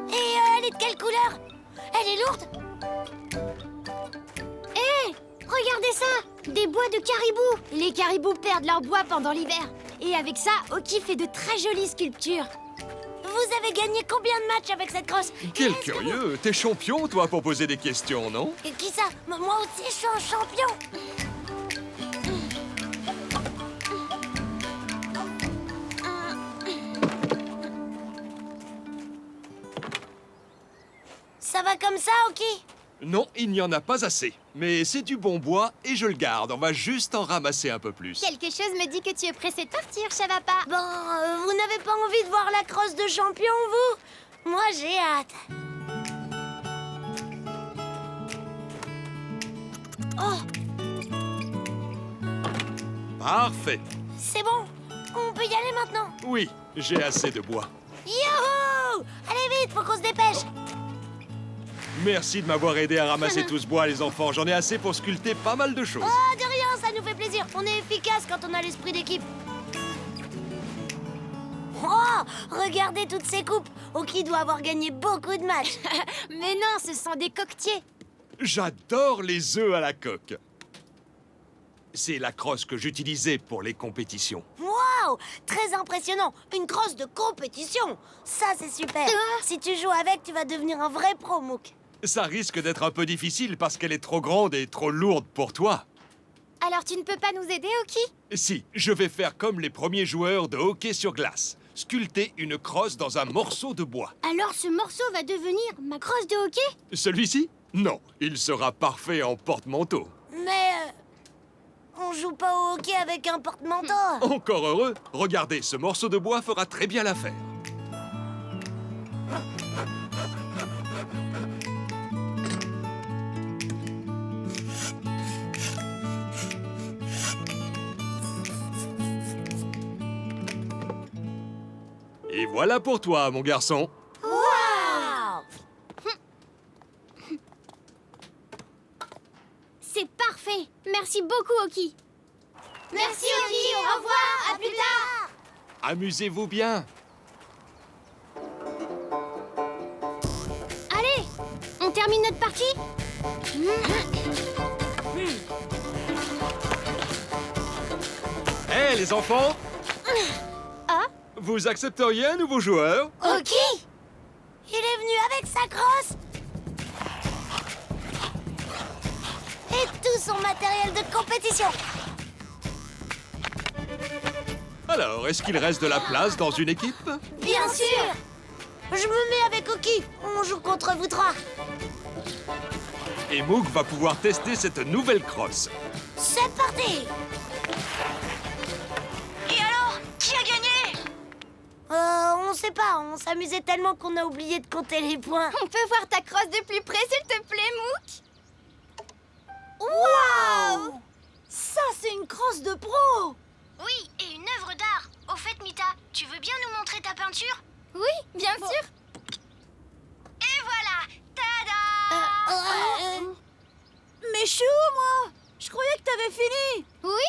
Et elle est de quelle couleur? Elle est lourde? Hé, regardez ça! Des bois de caribou! Les caribous perdent leur bois pendant l'hiver. Et avec ça, Oki fait de très jolies sculptures. Vous avez gagné combien de matchs avec cette crosse? Quel Est-ce que curieux! T'es champion, toi, pour poser des questions, non? Qui ça? Moi aussi, je suis un champion! Ça va comme ça, Oki? Non, il n'y en a pas assez. Mais c'est du bon bois et je le garde. On va juste en ramasser un peu plus. Quelque chose me dit que tu es pressé de partir, Chavapa. Vous n'avez pas envie de voir la crosse de champion, vous? Moi, j'ai hâte. Parfait. C'est bon? On peut y aller maintenant? Oui, j'ai assez de bois. Youhou! Allez vite, faut qu'on se dépêche! Merci de m'avoir aidé à ramasser tout ce bois, les enfants. J'en ai assez pour sculpter pas mal de choses. Oh, de rien, ça nous fait plaisir. On est efficace quand on a l'esprit d'équipe. Oh, regardez toutes ces coupes. Oki doit avoir gagné beaucoup de matchs. Mais non, ce sont des coquetiers. J'adore les œufs à la coque. C'est la crosse que j'utilisais pour les compétitions. Waouh, très impressionnant. Une crosse de compétition. Ça, c'est super. Si tu joues avec, tu vas devenir un vrai pro, Mouk. Ça risque d'être un peu difficile parce qu'elle est trop grande et trop lourde pour toi. Alors tu ne peux pas nous aider, Oki? Si, je vais faire comme les premiers joueurs de hockey sur glace. Sculpter une crosse dans un morceau de bois. Alors ce morceau va devenir ma crosse de hockey? Celui-ci? Non, il sera parfait en porte-manteau. Mais on joue pas au hockey avec un porte-manteau. Encore heureux. Regardez, ce morceau de bois fera très bien l'affaire. Et voilà pour toi, mon garçon. Waouh! C'est parfait! Merci beaucoup, Oki! Merci, Oki. Au revoir. À plus tard. Amusez-vous bien. Allez! On termine notre partie? Hé, les enfants! Ah? Vous accepteriez un nouveau joueur? Oki? Il est venu avec sa crosse? Et tout son matériel de compétition. Alors, est-ce qu'il reste de la place dans une équipe? Bien sûr. Je me mets avec Oki. On joue contre vous trois. Et Mook va pouvoir tester cette nouvelle crosse. C'est parti. Et alors, qui a gagné? On sait pas. On s'amusait tellement qu'on a oublié de compter les points. On peut voir ta crosse de plus près, s'il te plaît, Mook? Waouh! Ça, c'est une crosse de pro. Oui, et une œuvre d'art. Au fait, Mita, tu veux bien nous montrer ta peinture? Oui, bien sûr. Et voilà! Tada! Mais chou, moi. Je croyais que t'avais fini. Oui,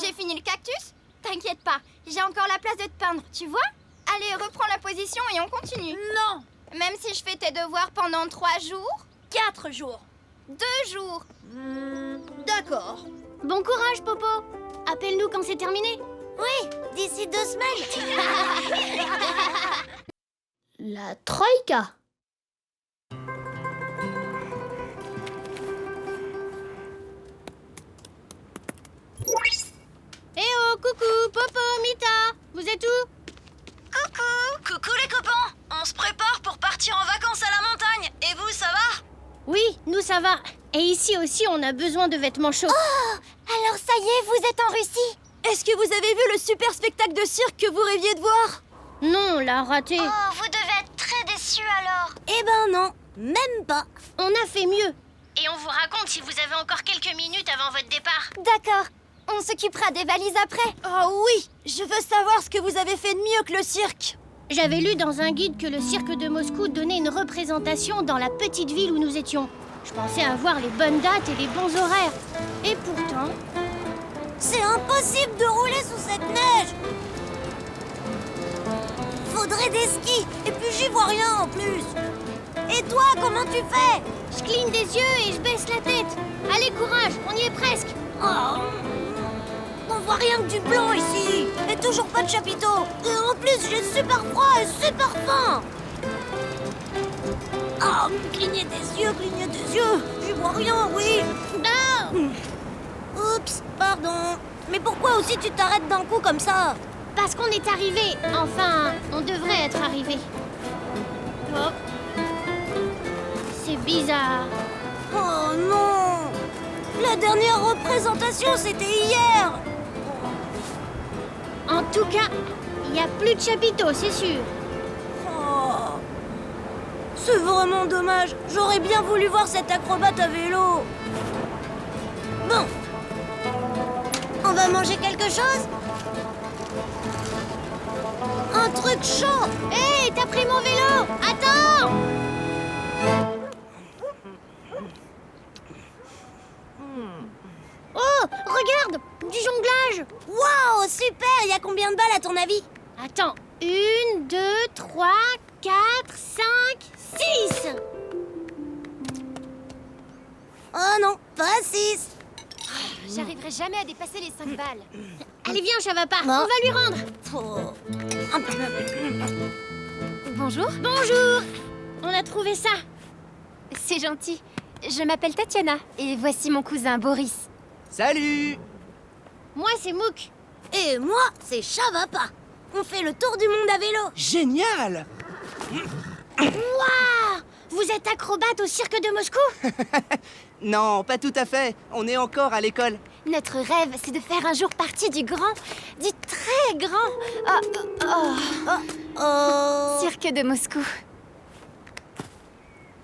j'ai fini le cactus. T'inquiète pas, j'ai encore la place de te peindre, tu vois? Allez, reprends la position et on continue. Non. Même si je fais tes devoirs pendant 3 jours, 4 jours. 2 jours. D'accord. Bon courage, Popo. Appelle-nous quand c'est terminé. Oui, d'ici 2 semaines. La Troïka. Eh oh, coucou, Popo, Mita. Vous êtes où? Coucou les copains. On se prépare pour partir en vacances à la montagne. Et vous, ça va? Oui, nous ça va. Et ici aussi, on a besoin de vêtements chauds. Alors ça y est, vous êtes en Russie. Est-ce que vous avez vu le super spectacle de cirque que vous rêviez de voir? Non, on l'a raté. Oh, vous devez être très déçus alors. Eh ben non, même pas. On a fait mieux. Et on vous raconte si vous avez encore quelques minutes avant votre départ. D'accord, on s'occupera des valises après. Oh oui, je veux savoir ce que vous avez fait de mieux que le cirque. J'avais lu dans un guide que le cirque de Moscou donnait une représentation dans la petite ville où nous étions. Je pensais avoir les bonnes dates et les bons horaires. Et pourtant... C'est impossible de rouler sous cette neige. Faudrait des skis, et puis j'y vois rien en plus. Et toi, comment tu fais? Je cligne des yeux et je baisse la tête. Allez, courage, on y est presque. Oh, on voit rien que du blanc ici. Et toujours pas de chapiteau. Et en plus, j'ai super froid et super faim. Oh, clignez des yeux, j'y vois rien, oui. Non! Oups, pardon. Mais pourquoi aussi tu t'arrêtes d'un coup comme ça? Parce qu'on est arrivé. Enfin, on devrait être arrivé. Oh. C'est bizarre. Oh non! La dernière représentation, c'était hier. En tout cas, il n'y a plus de chapiteaux, c'est sûr. Oh. C'est vraiment dommage. J'aurais bien voulu voir cet acrobate à vélo. Bon. On va manger quelque chose? Un truc chaud. Hé, t'as pris mon vélo! Attends! Oh, regarde! Du jonglage! Waouh, super. Il y a combien de balles à ton avis? Attends, 1, 2, 3, 4, 5, 6! Oh non, pas 6. J'arriverai jamais à dépasser les 5 balles. Allez, viens, ça va pas. Non. On va lui rendre. Oh. Bonjour. Bonjour! On a trouvé ça. C'est gentil. Je m'appelle Tatiana et voici mon cousin Boris. Salut! Moi, c'est Mook. Et moi, c'est Chavapa. On fait le tour du monde à vélo. Génial! Waouh! Vous êtes acrobate au cirque de Moscou? Non, pas tout à fait. On est encore à l'école. Notre rêve, c'est de faire un jour partie du très grand Oh. cirque de Moscou.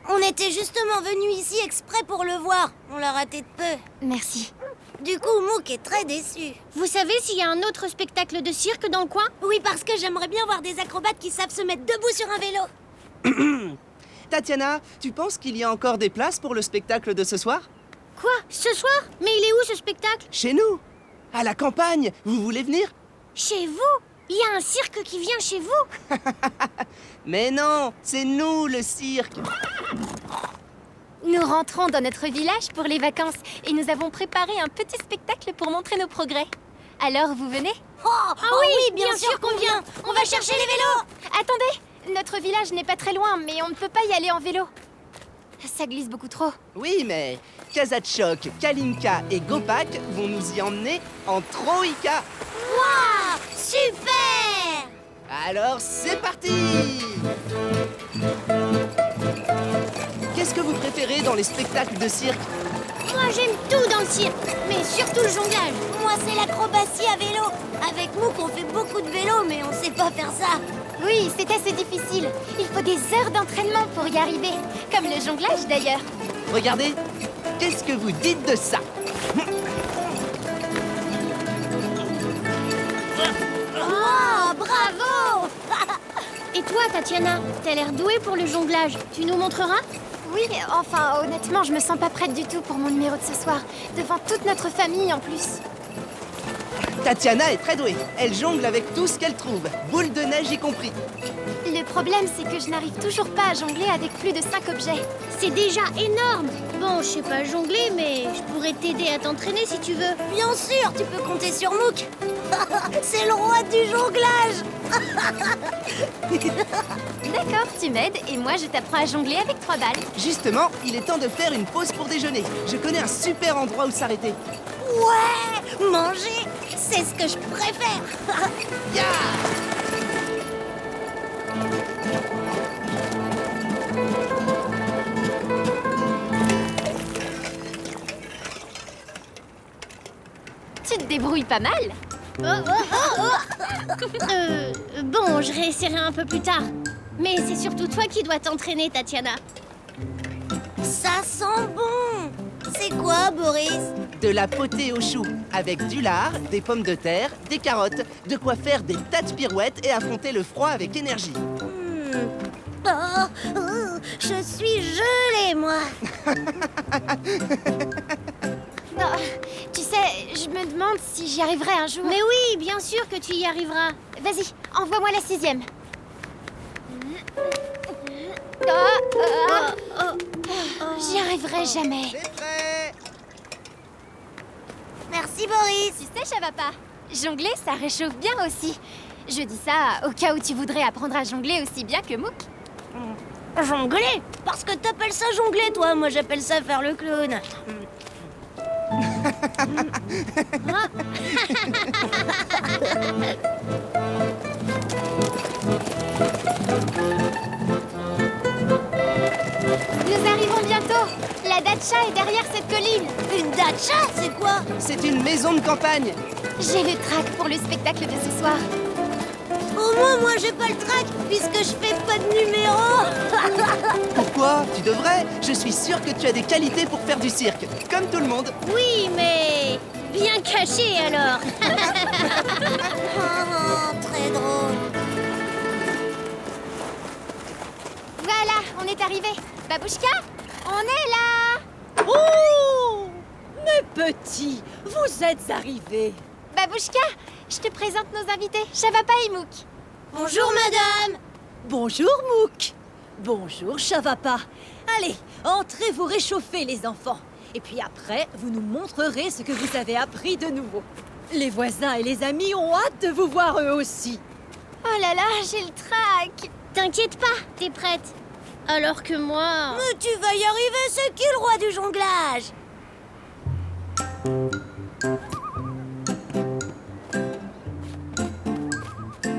On était justement venus ici exprès pour le voir. On l'a raté de peu. Merci. Du coup, Mook est très déçu. Vous savez s'il y a un autre spectacle de cirque dans le coin? Oui, parce que j'aimerais bien voir des acrobates qui savent se mettre debout sur un vélo. Tatiana, tu penses qu'il y a encore des places pour le spectacle de ce soir? Quoi? Ce soir? Mais il est où ce spectacle? Chez nous! À la campagne! Vous voulez venir? Chez vous? Il y a un cirque qui vient chez vous? Mais non! C'est nous, le cirque! Nous rentrons dans notre village pour les vacances et nous avons préparé un petit spectacle pour montrer nos progrès. Alors, vous venez? Oh, oui, bien sûr qu'on vient. On va chercher les vélos. Attendez, notre village n'est pas très loin, mais on ne peut pas y aller en vélo. Ça glisse beaucoup trop. Oui, mais Kazachok, Kalinka et Gopak vont nous y emmener en Troïka. Waouh, super! Alors, c'est parti! Qu'est-ce que vous préférez dans les spectacles de cirque? Moi, j'aime tout dans le cirque, mais surtout le jonglage. Moi, c'est l'acrobatie à vélo. Avec Mouk, on fait beaucoup de vélo, mais on sait pas faire ça. Oui, c'est assez difficile. Il faut des heures d'entraînement pour y arriver. Comme le jonglage d'ailleurs. Regardez, qu'est-ce que vous dites de ça? Oh, bravo! Et toi, Tatiana, t'as l'air douée pour le jonglage. Tu nous montreras? Oui, enfin, honnêtement, je me sens pas prête du tout pour mon numéro de ce soir. Devant toute notre famille en plus. Tatiana est très douée. Elle jongle avec tout ce qu'elle trouve, boule de neige y compris. Le problème, c'est que je n'arrive toujours pas à jongler avec plus de 5 objets. C'est déjà énorme. Bon, je sais pas jongler, mais je pourrais t'aider à t'entraîner si tu veux. Bien sûr, tu peux compter sur Mouk. C'est le roi du jonglage. D'accord, tu m'aides et moi je t'apprends à jongler avec 3 balles. Justement, il est temps de faire une pause pour déjeuner. Je connais un super endroit où s'arrêter. Ouais, manger, c'est ce que je préfère. Ya! Tu te débrouilles pas mal. Bon, je réessayerai un peu plus tard. Mais c'est surtout toi qui dois t'entraîner, Tatiana. Ça sent bon. C'est quoi, Boris? De la potée au chou, avec du lard, des pommes de terre, des carottes, de quoi faire des tas de pirouettes et affronter le froid avec énergie. Je suis gelée, moi. Non, tu sais, je me demande si j'y arriverai un jour. Mais oui, bien sûr que tu y arriveras. Vas-y, envoie-moi la 6e. J'y arriverai jamais. C'est prêt! Merci, Boris. Tu sais, ça va pas. Jongler, ça réchauffe bien aussi. Je dis ça au cas où tu voudrais apprendre à jongler aussi bien que Mouk. Jongler? Parce que t'appelles ça jongler, toi. Moi, j'appelle ça faire le clown. Nous arrivons bientôt. La datcha est derrière cette colline. Une datcha, c'est quoi? C'est une maison de campagne. J'ai le track pour le spectacle de ce soir. Au moins, moi, j'ai pas le trac, puisque je fais pas de numéro. Pourquoi? Tu devrais. Je suis sûre que tu as des qualités pour faire du cirque, comme tout le monde. Oui, mais bien caché alors. Très drôle. Voilà, on est arrivé. Babouchka, on est là. Oh! Mes petits, vous êtes arrivés. Babouchka, je te présente nos invités, Shavapa et Mouk. Bonjour, madame. Bonjour, Mouk. Bonjour, Shavapa. Allez, entrez vous réchauffer, les enfants. Et puis après, vous nous montrerez ce que vous avez appris de nouveau. Les voisins et les amis ont hâte de vous voir eux aussi. Oh là là, j'ai le trac. T'inquiète pas, t'es prête. Alors que moi... Mais tu vas y arriver, c'est qui le roi du jonglage?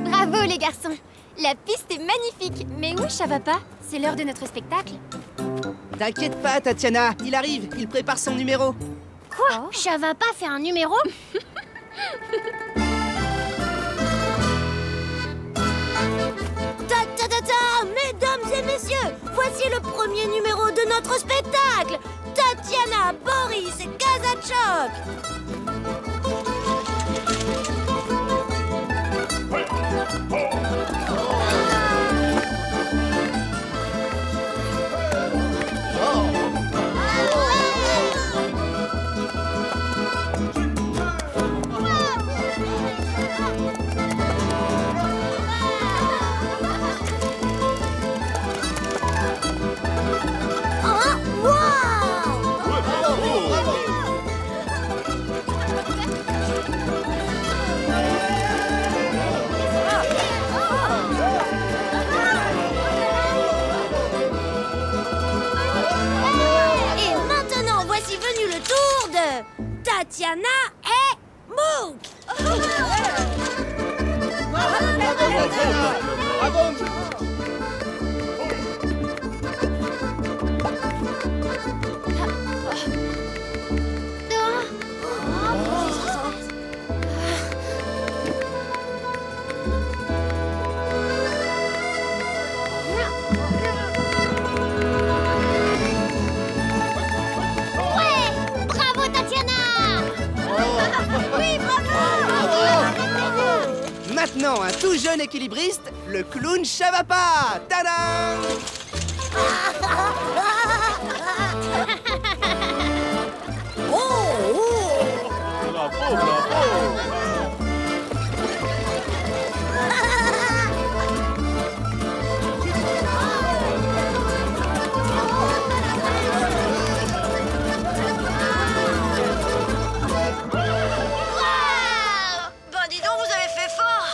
Bravo les garçons. La piste est magnifique. Mais où Shavapa? C'est l'heure de notre spectacle. T'inquiète pas, Tatiana. Il arrive. Il prépare son numéro. Quoi? Ça va pas faire un numéro? Ta-ta-ta-ta! Mesdames et messieurs, voici le premier numéro de notre spectacle! Tatiana, Boris et Kazachok! Tatiana et Mouk. Bravo, Tatiana! Maintenant, un tout jeune équilibriste, le clown Chavapa. Tadam! Ben dis donc, vous avez fait fort.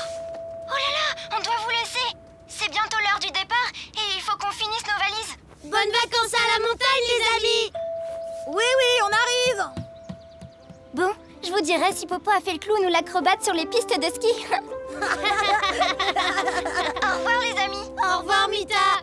Oh là là, on doit vous laisser. C'est bientôt l'heure du départ et il faut qu'on finisse nos valises. Bonnes vacances à la montagne, les amis. Oui, on arrive. Bon, je vous dirai si Popo a fait le clown ou l'acrobate sur les pistes de ski. Au revoir les amis. Au revoir, Mita.